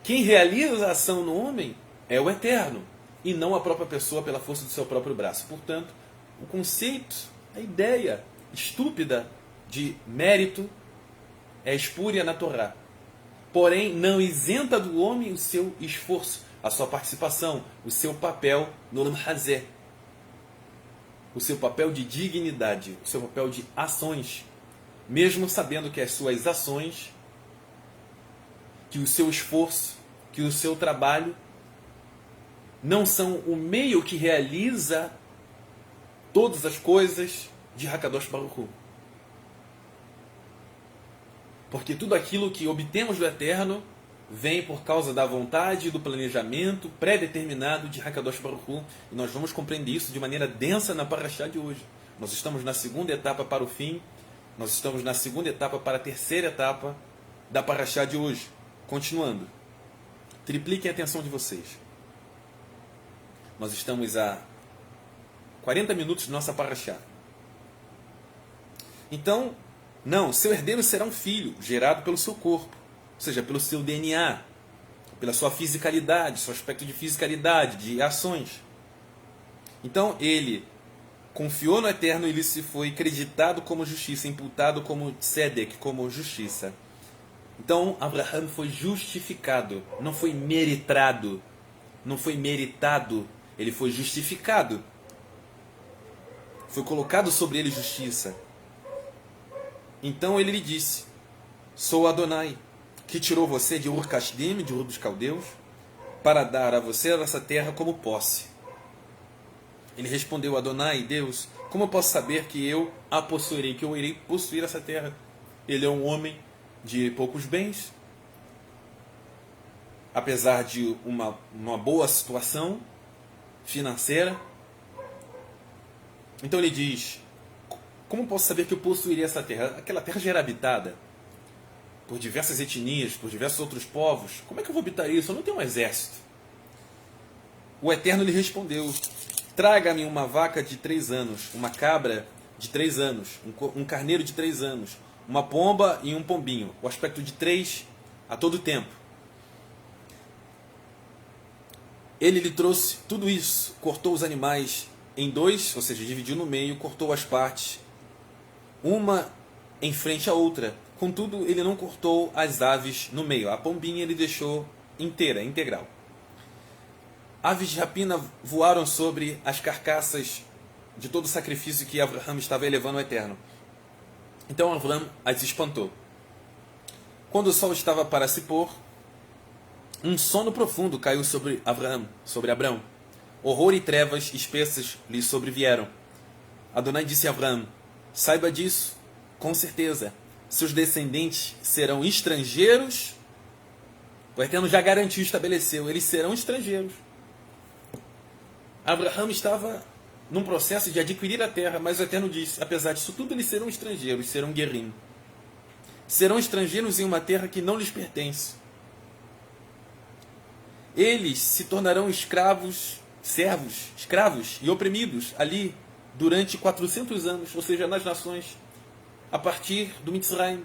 Quem realiza a ação no homem é o Eterno e não a própria pessoa pela força do seu próprio braço. Portanto, o conceito, a ideia estúpida de mérito é espúria na Torá. Porém, não isenta do homem o seu esforço, a sua participação, o seu papel no Olam Hazé, o seu papel de dignidade, o seu papel de ações, mesmo sabendo que as suas ações, que o seu esforço, que o seu trabalho não são o meio que realiza todas as coisas de Hakadosh Baruch Hu. Porque tudo aquilo que obtemos do Eterno vem por causa da vontade e do planejamento pré-determinado de Hakadosh Baruch Hu. E nós vamos compreender isso de maneira densa na Parashá de hoje. Nós estamos na segunda etapa para o fim. Nós estamos na segunda etapa para a terceira etapa da Parashá de hoje. Continuando. Tripliquem a atenção de vocês. Nós estamos a 40 minutos de nossa Parashá. Então, não, seu herdeiro será um filho, gerado pelo seu corpo, ou seja, pelo seu DNA, pela sua fisicalidade, seu aspecto de fisicalidade, de ações. Então, ele confiou no Eterno e lhe se foi creditado como justiça, imputado como tzedek, como justiça. Então, Abraham foi justificado, não foi meritado, não foi meritado, ele foi justificado. Foi colocado sobre ele justiça. Então ele lhe disse: sou Adonai, que tirou você de Ur-Kasdim, de Ur dos Caldeus, para dar a você essa terra como posse. Ele respondeu: Adonai, Deus, como eu posso saber que eu a possuirei, que eu irei possuir essa terra? Ele é um homem de poucos bens, apesar de uma boa situação financeira. Então ele diz: como posso saber que eu possuiria essa terra? Aquela terra já era habitada por diversas etnias, por diversos outros povos. Como é que eu vou habitar isso? Eu não tenho um exército. O Eterno lhe respondeu: traga-me uma vaca de 3 anos, uma cabra de 3 anos, um carneiro de 3 anos, uma pomba e um pombinho, o aspecto de 3 a todo tempo. Ele lhe trouxe tudo isso, cortou os animais em 2, ou seja, dividiu no meio, cortou as partes, uma em frente à outra. Contudo, ele não cortou as aves no meio. A pombinha ele deixou inteira, integral. Aves de rapina voaram sobre as carcaças de todo o sacrifício que Abraham estava elevando ao Eterno. Então Abraham as espantou. Quando o sol estava para se pôr, um sono profundo caiu sobre Abrão. Horror e trevas espessas lhe sobrevieram. Adonai disse a Abraham: saiba disso, com certeza, seus descendentes serão estrangeiros. O Eterno já garantiu, estabeleceu, eles serão estrangeiros. Abraham estava num processo de adquirir a terra, mas o Eterno disse, apesar disso tudo, eles serão estrangeiros, serão guerrim. Serão estrangeiros em uma terra que não lhes pertence. Eles se tornarão escravos, servos, escravos e oprimidos ali durante 400 anos, ou seja, nas nações, a partir do Mitzrayim.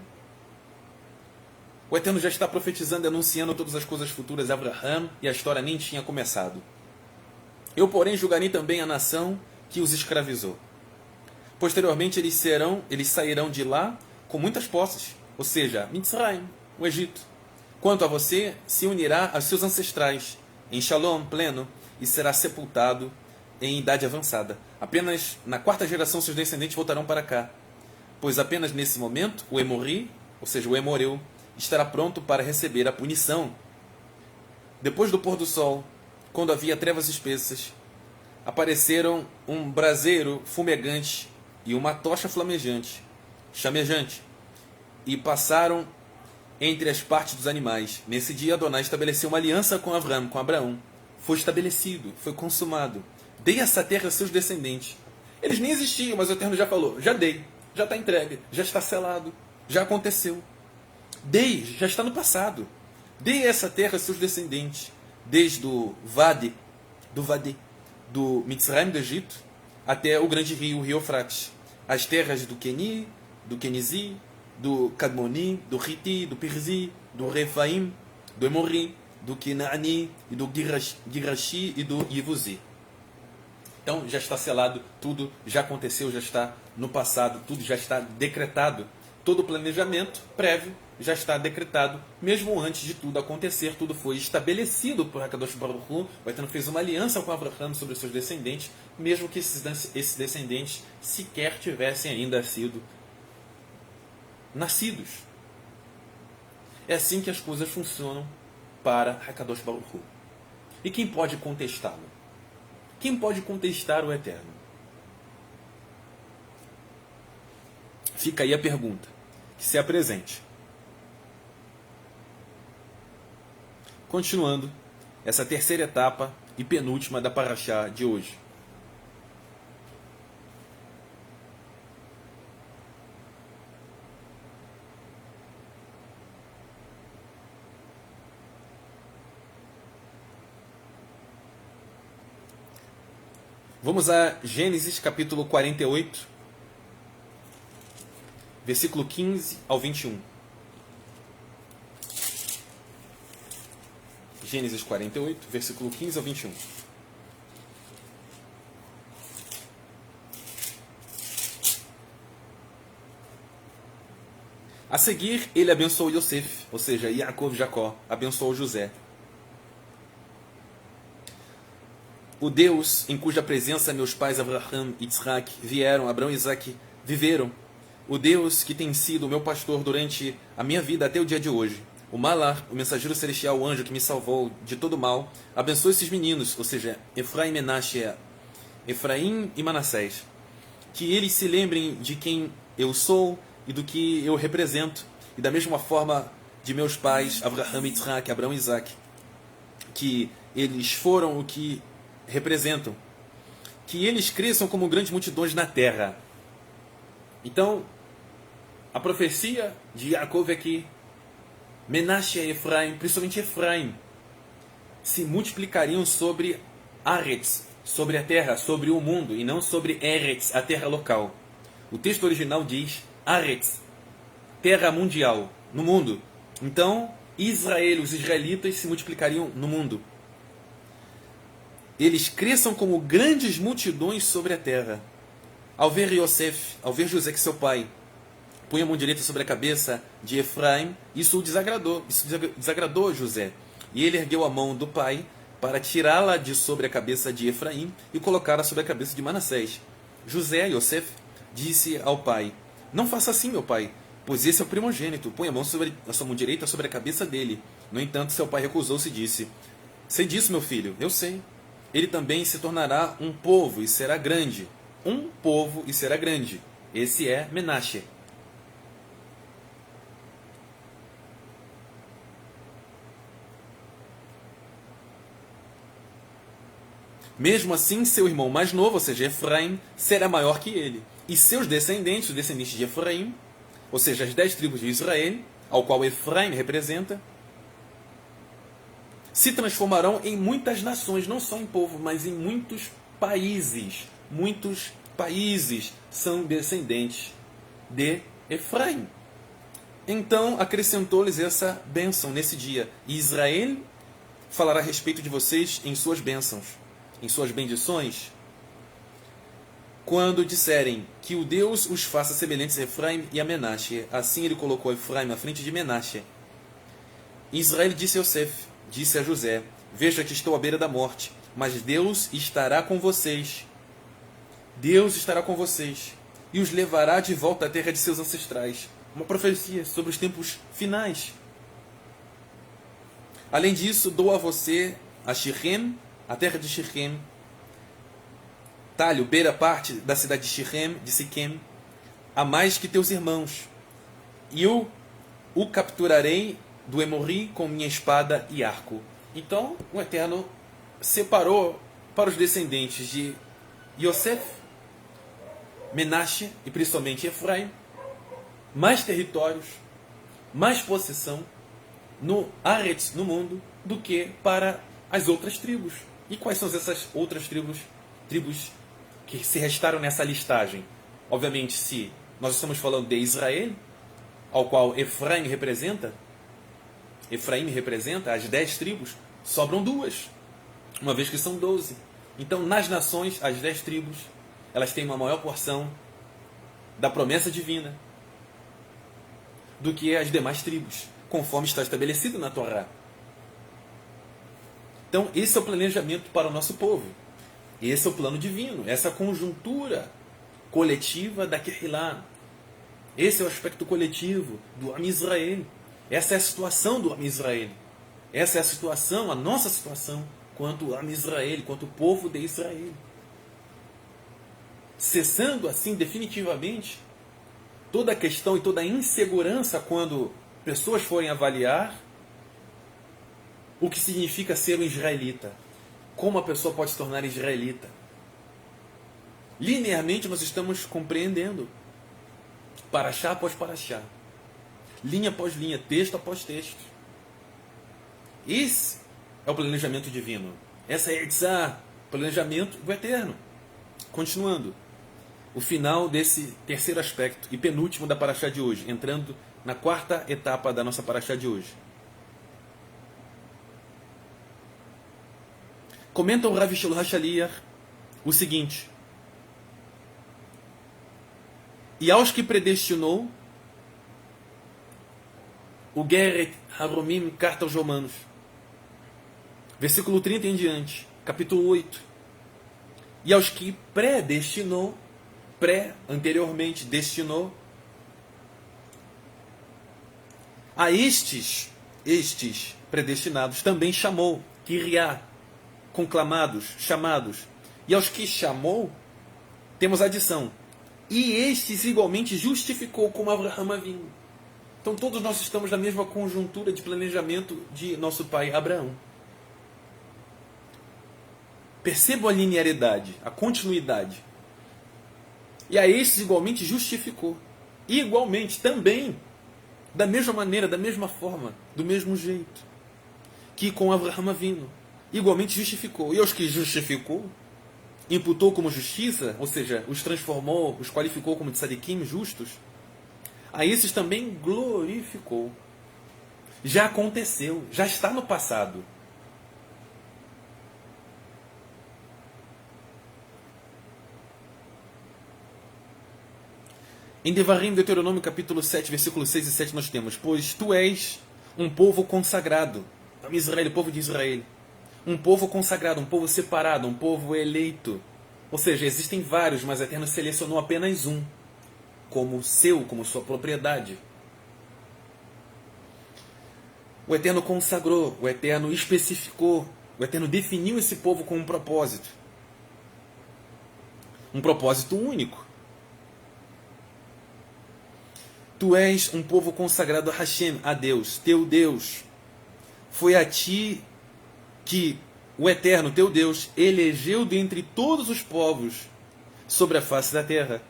O Eterno já está profetizando e anunciando todas as coisas futuras a Abraham, e a história nem tinha começado. Eu, porém, julgarei também a nação que os escravizou. Posteriormente, eles sairão de lá com muitas posses, ou seja, Mitzrayim, o Egito. Quanto a você, se unirá a seus ancestrais em Shalom pleno e será sepultado em idade avançada. Apenas na quarta geração seus descendentes voltarão para cá, pois apenas nesse momento o Emori, ou seja, o Emoreu, estará pronto para receber a punição. Depois do pôr do sol, quando havia trevas espessas, apareceram um braseiro fumegante e uma tocha flamejante, chamejante, e passaram entre as partes dos animais. Nesse dia Adonai estabeleceu uma aliança com Abraão. Foi estabelecido, foi consumado. Dei essa terra aos seus descendentes. Eles nem existiam, mas o Eterno já falou, já dei, já está entregue, já está selado, já aconteceu. Dei, já está no passado. Dei essa terra aos seus descendentes, desde o Vade, do Mitzrayim, do Egito, até o grande rio, o rio Eufrates. As terras do Queni, do Quenizi, do Cadmoni, do Hiti, do Pirzi, do Refaim, do Emori, do Kenaani, e do Girashi e do Yevuzi. Então já está selado, tudo já aconteceu, já está no passado, tudo já está decretado. Todo o planejamento prévio já está decretado, mesmo antes de tudo acontecer, tudo foi estabelecido por Hakadosh Baruch Hu. O Eterno fez uma aliança com Abraham sobre os seus descendentes, mesmo que esses descendentes sequer tivessem ainda sido nascidos. É assim que as coisas funcionam para Hakadosh Baruch Hu. E quem pode contestá-lo? Quem pode contestar o Eterno? Fica aí a pergunta, que se apresente. Continuando essa terceira etapa e penúltima da Parashá de hoje. Vamos a Gênesis capítulo 48, versículo 15 ao 21. Gênesis 48, versículo 15 ao 21. A seguir, ele abençoou Yosef, ou seja, Yaakov, Jacó, abençoou José. O Deus em cuja presença meus pais Abraham e Isaac vieram, Abraão e Isaac viveram. O Deus que tem sido o meu pastor durante a minha vida até o dia de hoje. O Malar, o mensageiro celestial, o anjo que me salvou de todo mal, abençoe esses meninos, ou seja, Efraim e Manassés. Que eles se lembrem de quem eu sou e do que eu represento. E da mesma forma de meus pais, Abraham e Isaac, Abraão e Isaac, que eles foram o que representam. Que eles cresçam como grandes multidões na terra. Então, a profecia de Yaakov é que Menashe e Efraim, principalmente Efraim, se multiplicariam sobre Aretz, sobre a terra, sobre o mundo, e não sobre Eretz, a terra local. O texto original diz Aretz, terra mundial, no mundo. Então, Israel, os israelitas, se multiplicariam no mundo. Eles cresçam como grandes multidões sobre a terra. Ao ver Yosef, ao ver José, que seu pai punha a mão direita sobre a cabeça de Efraim, isso o desagradou, isso desagradou José. E ele ergueu a mão do pai para tirá-la de sobre a cabeça de Efraim e colocá-la sobre a cabeça de Manassés. José, Yosef, disse ao pai: Não faça assim, meu pai, pois esse é o primogênito. Põe a sua mão direita sobre a cabeça dele. No entanto, seu pai recusou-se e disse: Sei disso, meu filho, eu sei. Ele também se tornará um povo e será grande. Um povo e será grande. Esse é Menashe. Mesmo assim, seu irmão mais novo, ou seja, Efraim, será maior que ele. E seus descendentes, os descendentes de Efraim, ou seja, as 10 tribos de Israel, ao qual Efraim representa, se transformarão em muitas nações, não só em povo, mas em muitos países. Muitos países são descendentes de Efraim. Então acrescentou-lhes essa bênção nesse dia. E Israel falará a respeito de vocês em suas bênçãos, em suas bendições, quando disserem que o Deus os faça semelhantes a Efraim e a Menashe. Assim ele colocou Efraim à frente de Menashe. Israel disse a Yosef, disse a José: Veja que estou à beira da morte, mas Deus estará com vocês. Deus estará com vocês e os levará de volta à terra de seus ancestrais. Uma profecia sobre os tempos finais. Além disso, dou a você a Shichem, a terra de Shichem, talho, beira parte da cidade de Shichem, de Siquém, a mais que teus irmãos. E eu o capturarei do Emorri com minha espada e arco. Então, o Eterno separou para os descendentes de Yosef, Menashe e principalmente Efraim mais territórios, mais possessão no Aretz, no mundo, do que para as outras tribos. E quais são essas outras tribos que se restaram nessa listagem? Obviamente, se nós estamos falando de Israel, ao qual Efraim representa as 10 tribos, sobram 2, uma vez que são 12. Então, nas nações, as 10 tribos, elas têm uma maior porção da promessa divina do que as demais tribos, conforme está estabelecido na Torá. Então, esse é o planejamento para o nosso povo. Esse é o plano divino, essa conjuntura coletiva da Kehilá. Esse é o aspecto coletivo do Am Israel. Essa é a situação do Am Israel. Essa é a situação, a nossa situação, quanto Am Israel, quanto povo de Israel. Cessando assim definitivamente toda a questão e toda a insegurança quando pessoas forem avaliar o que significa ser um israelita. Como a pessoa pode se tornar israelita? Linearmente nós estamos compreendendo, paraxá após paraxá, linha após linha, texto após texto. Esse é o planejamento divino. Essa é o planejamento do Eterno. Continuando, o final desse terceiro aspecto e penúltimo da paraxá de hoje, entrando na quarta etapa da nossa paraxá de hoje. Comenta o Rav Shlomo Hashaliach o seguinte: e aos que predestinou, o Geret Haromim, carta aos Romanos, versículo 30 em diante, capítulo 8. E aos que predestinou, anteriormente destinou, a estes predestinados também chamou, Kiriá, conclamados, chamados. E aos que chamou, temos a adição: e estes igualmente justificou, como Abraham Avinu. Então todos nós estamos na mesma conjuntura de planejamento de nosso pai Abraão. Percebam a linearidade, a continuidade. E a estes igualmente justificou. E igualmente também, da mesma maneira, da mesma forma, do mesmo jeito, que com Abraham Avinu, igualmente justificou. E aos que justificou, imputou como justiça, ou seja, os transformou, os qualificou como tzadikim, justos, a esses também glorificou. Já aconteceu, já está no passado. Em Devarim, Deuteronômio capítulo 7, versículos 6 e 7 nós temos: pois tu és um povo consagrado, Israel, povo de Israel, Um povo consagrado, um povo separado, um povo eleito. Ou seja, existem vários, mas o Eterno selecionou apenas um, como seu, como sua propriedade. O Eterno consagrou, o Eterno especificou, o Eterno definiu esse povo com um propósito. Um propósito único. Tu és um povo consagrado a Hashem, a Deus, teu Deus. Foi a ti que o Eterno, teu Deus, elegeu dentre todos os povos sobre a face da terra,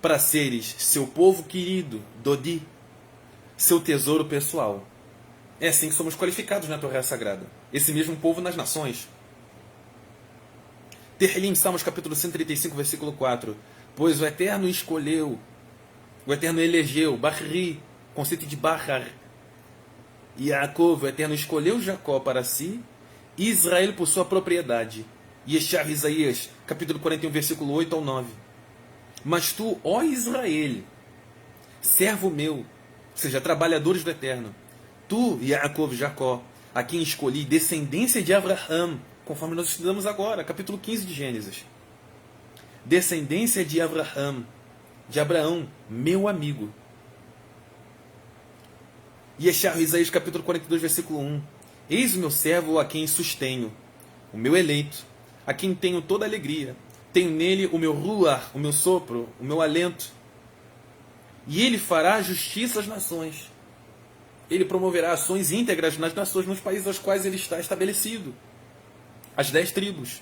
para seres seu povo querido, Dodi, seu tesouro pessoal. É assim que somos qualificados na Torá Sagrada. Esse mesmo povo nas nações. Terlim, Salmos capítulo 135, versículo 4. Pois o Eterno escolheu, o Eterno elegeu, Bahri, conceito de Bahar. Yaakov, o Eterno escolheu Jacó para si, e Israel por sua propriedade. Yeshar, Isaías, capítulo 41, versículo 8 ao 9. Mas tu, ó Israel, servo meu, ou seja, trabalhadores do Eterno, tu, Yaakov, Jacó, a quem escolhi, descendência de Abraham, conforme nós estudamos agora, capítulo 15 de Gênesis. Descendência de Abraham, de Abraão, meu amigo. Yeshar, Isaías, capítulo 42, versículo 1. Eis o meu servo a quem sustenho, o meu eleito, a quem tenho toda alegria. Tenho nele o meu ruach, o meu sopro, o meu alento. E ele fará justiça às nações. Ele promoverá ações íntegras nas nações, nos países aos quais ele está estabelecido. As 10 tribos.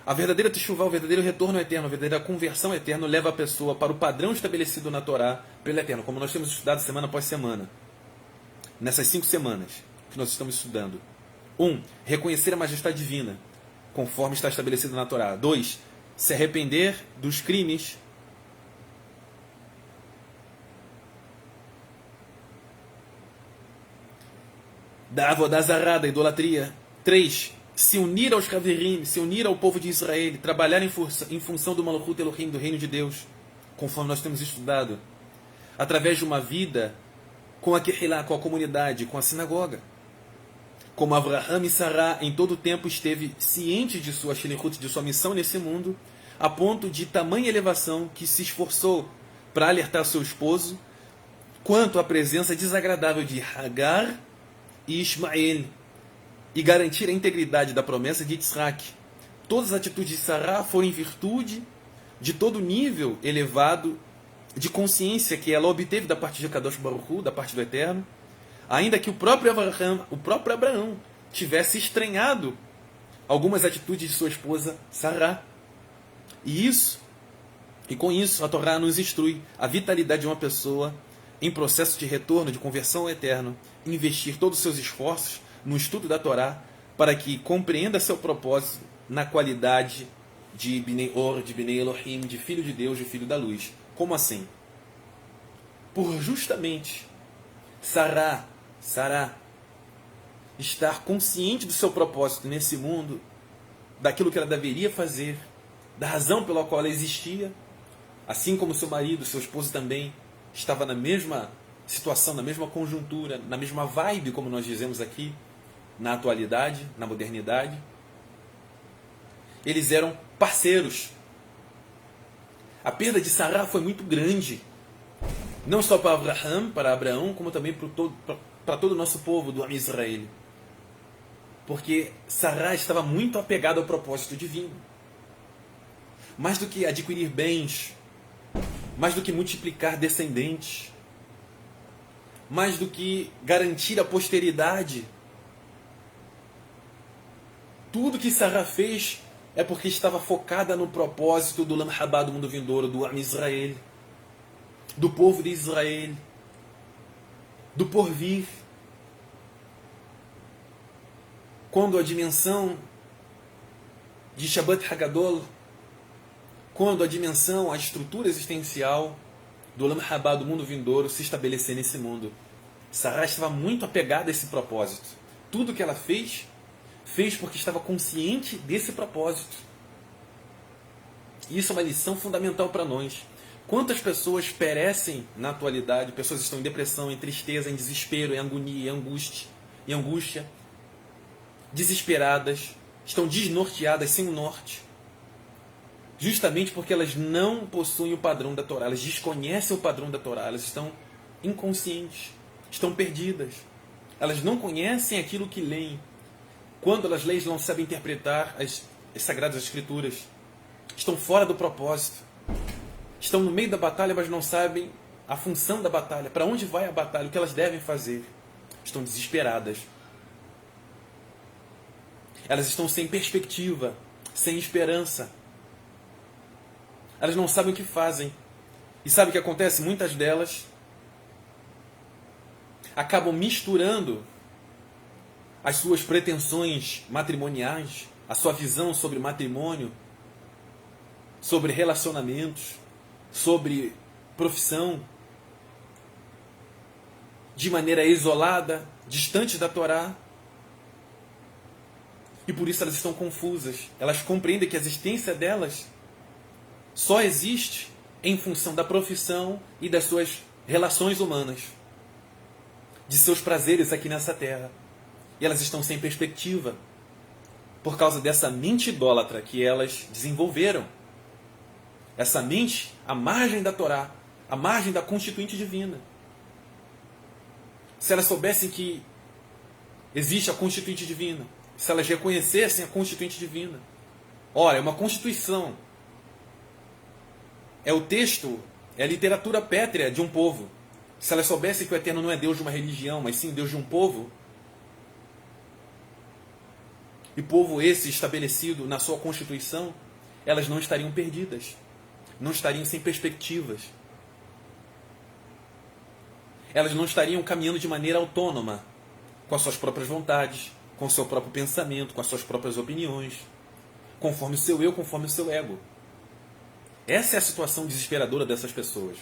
A verdadeira teshuvá, o verdadeiro retorno eterno, a verdadeira conversão eterna leva a pessoa para o padrão estabelecido na Torá pelo Eterno, como nós temos estudado semana após semana. Nessas 5 semanas que nós estamos estudando. 1. Reconhecer a majestade divina, conforme está estabelecido na Torá. 2. Se arrepender dos crimes da avodazará, da idolatria. 3. Se unir aos Kaverim, se unir ao povo de Israel, trabalhar em função do Malchut Elohim, do reino de Deus, conforme nós temos estudado, através de uma vida com a Kehilá, com a comunidade, com a sinagoga. Como Avraham e Sará em todo o tempo esteve ciente de sua shlichut, de sua missão nesse mundo, a ponto de tamanha elevação que se esforçou para alertar seu esposo quanto à presença desagradável de Hagar e Ismael e garantir a integridade da promessa de Yitzhak. Todas as atitudes de Sará foram em virtude de todo o nível elevado de consciência que ela obteve da parte de Kadosh Baruch Hu, da parte do Eterno, ainda que o próprio Abraão tivesse estranhado algumas atitudes de sua esposa Sará. E com isso a Torá nos instrui a vitalidade de uma pessoa em processo de retorno, de conversão ao Eterno, investir todos os seus esforços no estudo da Torá para que compreenda seu propósito na qualidade de Bnei Or, de Bnei Elohim, de filho de Deus, de filho da luz. Como assim? Por justamente Sará estar consciente do seu propósito nesse mundo, daquilo que ela deveria fazer, da razão pela qual ela existia, assim como seu marido, seu esposo também, estava na mesma situação, na mesma conjuntura, na mesma vibe, como nós dizemos aqui, na atualidade, na modernidade. Eles eram parceiros. A perda de Sará foi muito grande, não só para Abraão, como também para todo o nosso povo do Am Israel. Porque Sará estava muito apegada ao propósito divino. Mais do que adquirir bens, mais do que multiplicar descendentes, mais do que garantir a posteridade, tudo que Sará fez é porque estava focada no propósito do Lam Rabá, do mundo vindouro, do Am Israel, do povo de Israel, do porvir. Quando a dimensão de Shabbat Hagadol, quando a dimensão, a estrutura existencial do Lam Rabá, do mundo vindouro, se estabelecer nesse mundo, Sará estava muito apegada a esse propósito. Tudo que ela fez porque estava consciente desse propósito. E isso é uma lição fundamental para nós. Quantas pessoas perecem na atualidade, pessoas estão em depressão, em tristeza, em desespero, em agonia, em angústia. desesperadas, estão desnorteadas, sem o norte. Justamente porque elas não possuem o padrão da Torá, elas desconhecem o padrão da Torá, elas estão inconscientes, estão perdidas. Elas não conhecem aquilo que leem. Quando elas leem, não sabem interpretar as Sagradas Escrituras. Estão fora do propósito. Estão no meio da batalha, mas não sabem a função da batalha, para onde vai a batalha, o que elas devem fazer. Estão desesperadas. Elas estão sem perspectiva, sem esperança. Elas não sabem o que fazem. E sabe o que acontece? Muitas delas acabam misturando as suas pretensões matrimoniais, a sua visão sobre matrimônio, sobre relacionamentos, sobre profissão, de maneira isolada, distante da Torá. E por isso elas estão confusas. Elas compreendem que a existência delas só existe em função da profissão e das suas relações humanas, de seus prazeres aqui nessa terra. E elas estão sem perspectiva por causa dessa mente idólatra que elas desenvolveram. Essa mente à margem da Torá, à margem da constituinte divina. Se elas soubessem que existe a constituinte divina, se elas reconhecessem a constituinte divina, ora, é uma constituição, é o texto, é a literatura pétrea de um povo. Se elas soubessem que o Eterno não é Deus de uma religião, mas sim Deus de um povo, e povo esse estabelecido na sua constituição, elas não estariam perdidas, não estariam sem perspectivas. Elas não estariam caminhando de maneira autônoma, com as suas próprias vontades, com o seu próprio pensamento, com as suas próprias opiniões, conforme o seu eu, conforme o seu ego. Essa é a situação desesperadora dessas pessoas.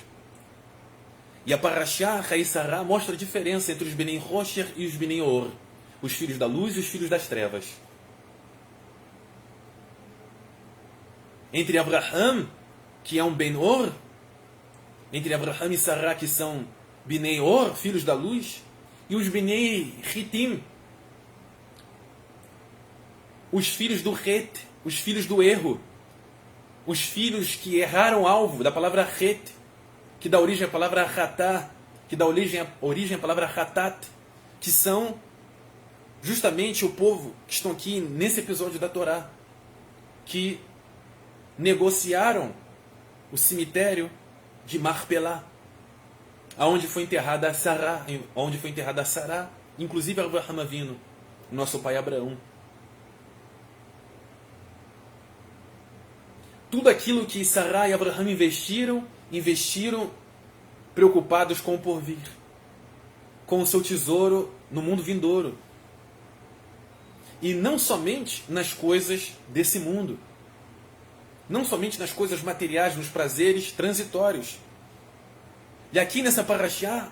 E a Parashá Haissará mostra a diferença entre os Benei Rocher e os Benei Or, os filhos da luz e os filhos das trevas. Entre Abraham, que é um Ben Or, entre Abraham e Sará, que são Benei Or, filhos da luz, e os Benei Hitim, os filhos do Het, os filhos do erro, os filhos que erraram alvo, da palavra Het, que dá origem à palavra Hatá, que dá origem à palavra Hatat, que são justamente o povo que estão aqui nesse episódio da Torá, que negociaram o cemitério de Marpelá, aonde foi enterrada Sará, onde foi enterrada Sará, inclusive Abraham Avinu, nosso pai Abraão. Tudo aquilo que Sará e Abraham investiram preocupados com o porvir, com o seu tesouro no mundo vindouro. E não somente nas coisas desse mundo, não somente nas coisas materiais, nos prazeres transitórios. E aqui nessa parashá,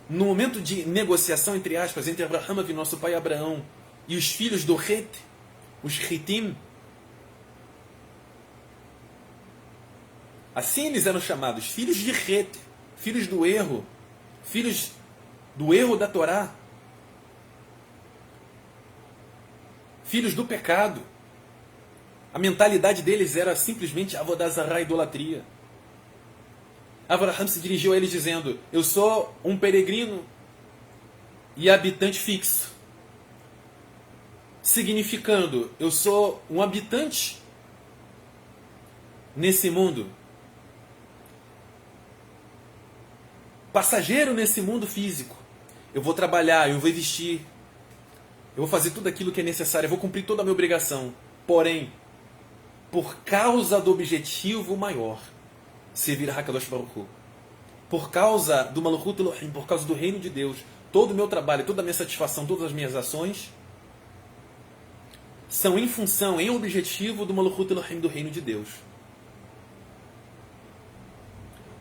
no momento de negociação, entre aspas, entre Abraham, nosso pai Abraão, e os filhos do Het, os Hitim, assim eles eram chamados, filhos de Het, filhos do erro da Torá, filhos do pecado. A mentalidade deles era simplesmente Avodah Zará, idolatria. Abraham se dirigiu a eles dizendo: eu sou um peregrino e habitante fixo. Significando, eu sou um habitante nesse mundo, passageiro nesse mundo físico. Eu vou trabalhar, eu vou investir, eu vou fazer tudo aquilo que é necessário, eu vou cumprir toda a minha obrigação. Porém, por causa do objetivo maior, servir a Hakadosh Baruch Hu, por causa do Malchut Elohim, por causa do reino de Deus, todo o meu trabalho, toda a minha satisfação, todas as minhas ações são em função, em objetivo do Malchut Elohim, do reino de Deus.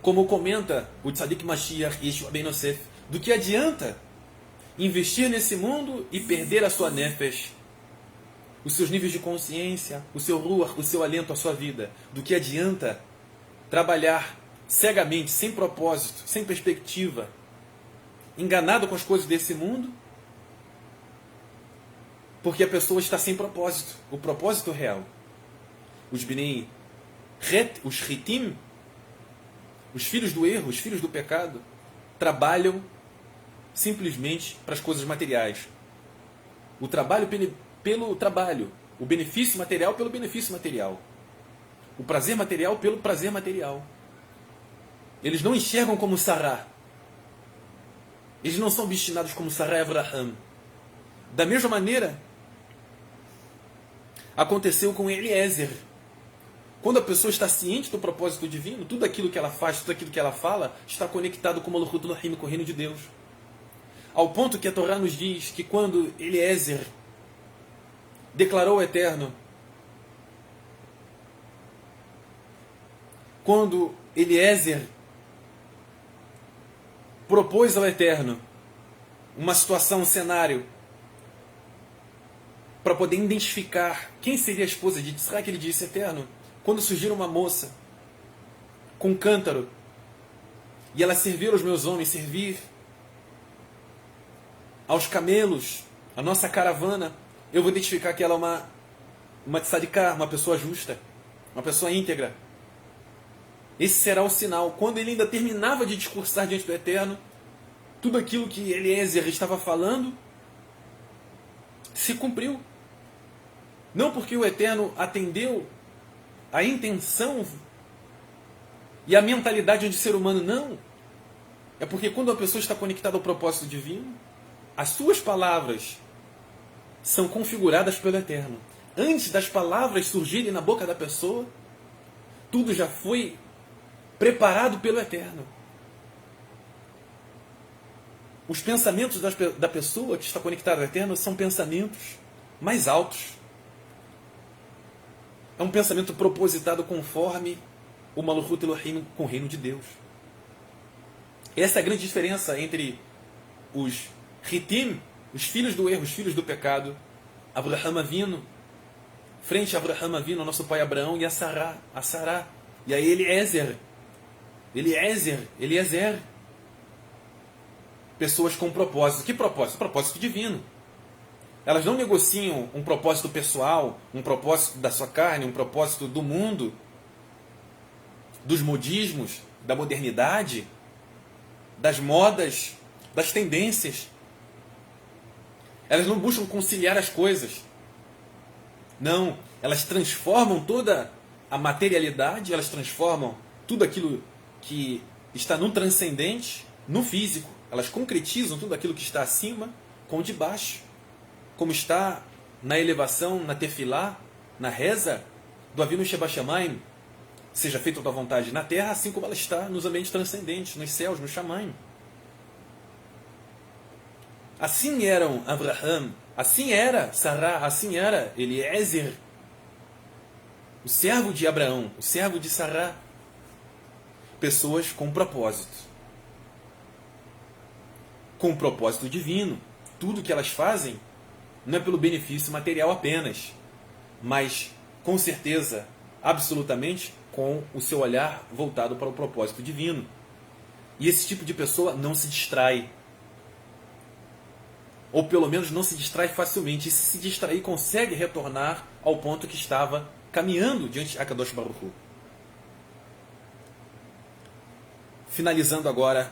Como comenta o Tzadik Mashiach Yeshua Ben Yosef, do que adianta investir nesse mundo e perder a sua nefesh, os seus níveis de consciência, o seu ruach, o seu alento, a sua vida? Do que adianta trabalhar cegamente, sem propósito, sem perspectiva, enganado com as coisas desse mundo, Porque a pessoa está sem propósito, o propósito real. Os Bnei Het, os Hitim, os filhos do erro, os filhos do pecado, trabalham simplesmente para as coisas materiais. O trabalho pelo trabalho, o benefício material pelo benefício material, o prazer material pelo prazer material. Eles não enxergam como Sará. Eles não são obstinados como Sará e Abraham. Da mesma maneira, aconteceu com Eliezer. Quando a pessoa está ciente do propósito divino, tudo aquilo que ela faz, tudo aquilo que ela fala, está conectado com o Malchut Elohim, com o reino de Deus. Ao ponto que a Torá nos diz que quando Eliezer declarou ao Eterno, quando Eliezer propôs ao Eterno uma situação, um cenário, para poder identificar quem seria a esposa de Yitzhak, ele disse: Eterno, quando surgir uma moça com um cântaro e ela servir aos meus homens, servir aos camelos, a nossa caravana, eu vou identificar que ela é uma tzadiká, uma pessoa justa, uma pessoa íntegra. Esse será o sinal. Quando ele ainda terminava de discursar diante do Eterno, tudo aquilo que Eliezer estava falando se cumpriu. Não porque o Eterno atendeu a intenção e a mentalidade de ser humano, não. É porque quando a pessoa está conectada ao propósito divino, as suas palavras são configuradas pelo Eterno. Antes das palavras surgirem na boca da pessoa, tudo já foi preparado pelo Eterno. Os pensamentos da pessoa que está conectada ao Eterno são pensamentos mais altos. É um pensamento propositado conforme o Malchut Elohim com o reino de Deus. Essa é a grande diferença entre os Hitim, os filhos do erro, os filhos do pecado, Abraham Avinu, frente a Abraham Avinu, nosso pai Abraão, e a Sará, e a Eliezer, pessoas com propósito. Que propósito? Propósito divino. Elas não negociam um propósito pessoal, um propósito da sua carne, um propósito do mundo, dos modismos, da modernidade, das modas, das tendências. Elas não buscam conciliar as coisas. Não, elas transformam toda a materialidade, elas transformam tudo aquilo que está no transcendente, no físico. Elas concretizam tudo aquilo que está acima com o de baixo. Como está na elevação, na tefilá, na reza do Avinu Sheba Shamayim, seja feita a tua vontade na terra, assim como ela está nos ambientes transcendentes, nos céus, no Shamayim. Assim eram Abraham, assim era Sará, assim era Eliezer, o servo de Abraão, o servo de Sará. Pessoas com propósito. Com propósito divino. Tudo que elas fazem não é pelo benefício material apenas, mas com certeza, absolutamente, com o seu olhar voltado para o propósito divino. E esse tipo de pessoa não se distrai. Ou pelo menos não se distrai facilmente. E se distrair, consegue retornar ao ponto que estava caminhando diante de Akadosh Baruch Hu. Finalizando agora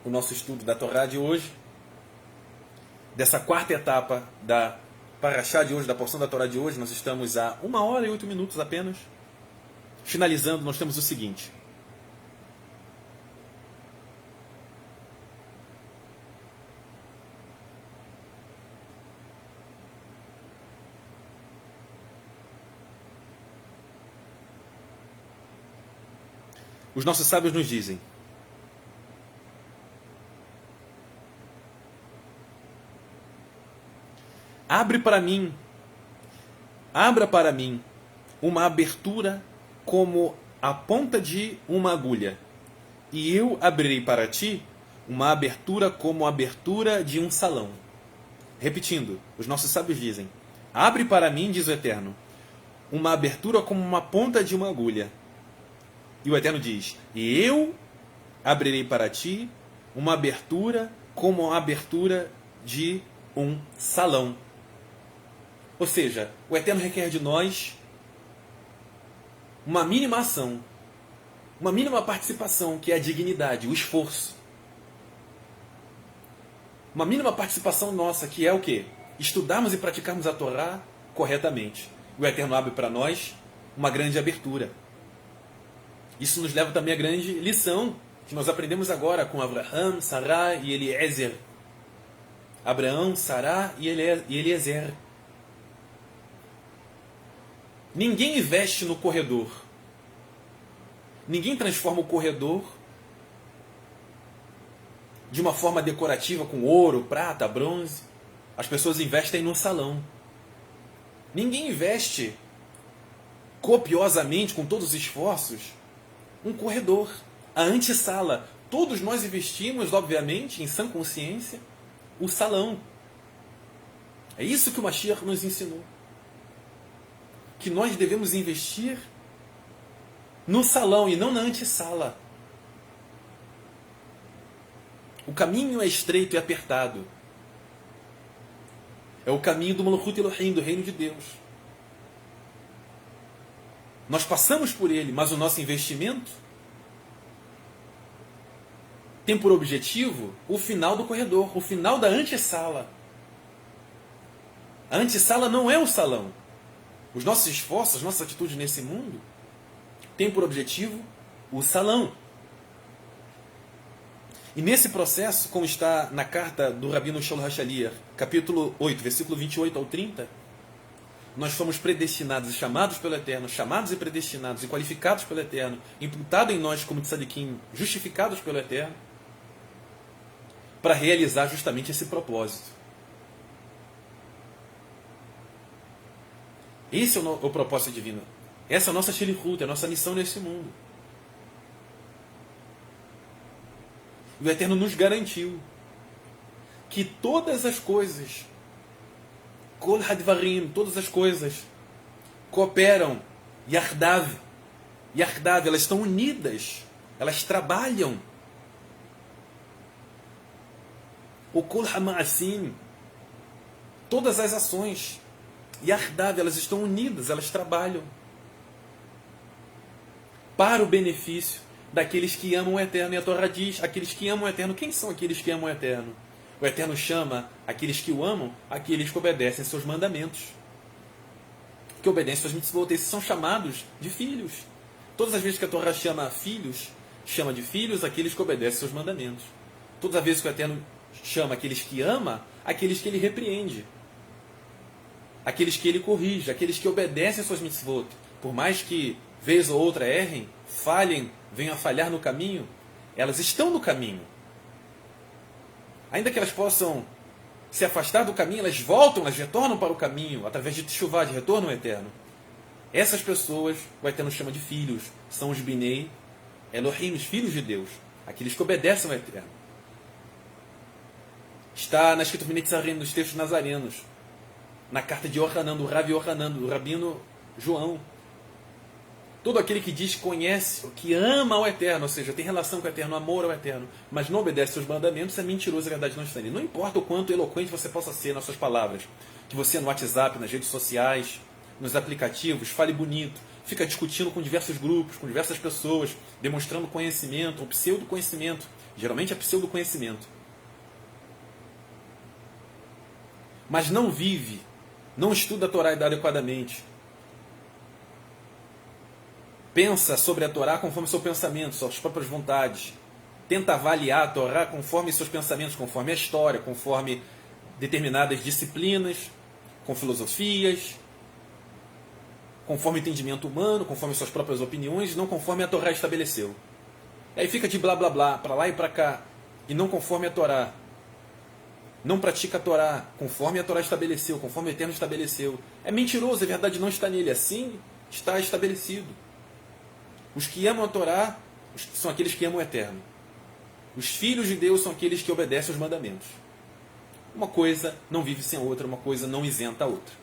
o nosso estudo da Torá de hoje, dessa quarta etapa da Parashá de hoje, da porção da Torá de hoje, nós estamos a 1 hora e 8 minutos apenas. Finalizando, nós temos o seguinte: os nossos sábios nos dizem: abra para mim uma abertura como a ponta de uma agulha, e eu abrirei para ti uma abertura como a abertura de um salão. Repetindo, os nossos sábios dizem: abre para mim, diz o Eterno, uma abertura como uma ponta de uma agulha. E o Eterno diz: e eu abrirei para ti uma abertura como a abertura de um salão. Ou seja, o Eterno requer de nós uma mínima ação, uma mínima participação, que é a dignidade, o esforço. Uma mínima participação nossa, que é o quê? Estudarmos e praticarmos a Torá corretamente. O Eterno abre para nós uma grande abertura. Isso nos leva também à grande lição que nós aprendemos agora com Abraham, Sará e Eliezer. Abraão, Sará e Eliezer. Ninguém investe no corredor. Ninguém transforma o corredor de uma forma decorativa com ouro, prata, bronze. As pessoas investem no salão. Ninguém investe copiosamente, com todos os esforços, um corredor, a antessala. Todos nós investimos, obviamente, em sã consciência, o salão. É isso que o Mashiach nos ensinou. Que nós devemos investir no salão e não na antessala. O caminho é estreito e apertado. É o caminho do Malchut Elohim, do reino de Deus. Nós passamos por ele, mas o nosso investimento tem por objetivo o final do corredor, o final da antessala. A antessala não é o salão. Os nossos esforços, as nossas atitudes nesse mundo têm por objetivo o salão. E nesse processo, como está na carta do Rabino Shaul HaShaliach, capítulo 8, versículo 28 ao 30, nós fomos predestinados e chamados pelo Eterno, chamados e predestinados e qualificados pelo Eterno, imputado em nós como tzadikim, justificados pelo Eterno, para realizar justamente esse propósito. Esse é o propósito divino. Essa é a nossa shlichut, é a nossa missão nesse mundo. O Eterno nos garantiu que todas as coisas, kol hadvarim, todas as coisas, cooperam, yardav, elas estão unidas, elas trabalham. O kol hamaasim, todas as ações, yardav, elas estão unidas, elas trabalham para o benefício daqueles que amam o Eterno. E a Torá diz, aqueles que amam o Eterno. Quem são aqueles que amam o Eterno? O Eterno chama aqueles que o amam, aqueles que obedecem seus mandamentos, que obedecem suas mitzvot. Esses são chamados de filhos. Todas as vezes que a Torá chama filhos, chama de filhos aqueles que obedecem seus mandamentos. Todas as vezes que o Eterno chama aqueles que ama, aqueles que ele repreende, aqueles que ele corrige, aqueles que obedecem suas mitzvot. Por mais que vez ou outra errem, falhem, venham a falhar no caminho, elas estão no caminho. Ainda que elas possam se afastar do caminho, elas voltam, elas retornam para o caminho, através de teshuvah, de retorno ao Eterno. Essas pessoas, o Eterno chama de filhos, são os Binei Elohim, os filhos de Deus, aqueles que obedecem ao Eterno. Está na escritura Netzarim, nos textos nazarenos, na carta de Yohanan, do Rav Yohanan, do Rabino João. Todo aquele que diz que conhece, que ama ao Eterno, ou seja, tem relação com o Eterno, amor ao Eterno, mas não obedece seus mandamentos, é mentiroso, a verdade não está nele. Não importa o quanto eloquente você possa ser nas suas palavras, que você no WhatsApp, nas redes sociais, nos aplicativos, fale bonito, fica discutindo com diversos grupos, com diversas pessoas, demonstrando conhecimento, ou pseudo-conhecimento, geralmente é pseudo-conhecimento. Mas não vive, não estuda a Torá adequadamente, pensa sobre a Torá conforme seu pensamento, suas próprias vontades. Tenta avaliar a Torá conforme seus pensamentos, conforme a história, conforme determinadas disciplinas, com filosofias, conforme o entendimento humano, conforme suas próprias opiniões, não conforme a Torá estabeleceu. E aí fica de blá blá blá, para lá e para cá, e não conforme a Torá. Não pratica a Torá conforme a Torá estabeleceu, conforme o Eterno estabeleceu. É mentiroso, a verdade não está nele. Assim está estabelecido. Os que amam a Torá são aqueles que amam o Eterno. Os filhos de Deus são aqueles que obedecem aos mandamentos. Uma coisa não vive sem a outra, uma coisa não isenta a outra.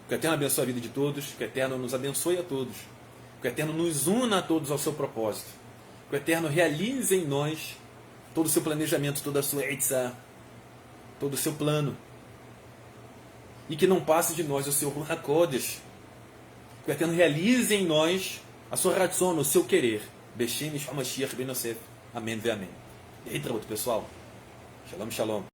Que o Eterno abençoe a vida de todos, que o Eterno nos abençoe a todos, que o Eterno nos una a todos ao seu propósito, que o Eterno realize em nós todo o seu planejamento, toda a sua eitzah, todo o seu plano. e que não passe de nós o seu Ruach HaKodesh. Que o Eterno realize em nós a sua ratzon, o seu querer. Beshem Yeshua Mashiach Ben Yosef. Amém ve amém. E aí, pessoal. Shalom, shalom.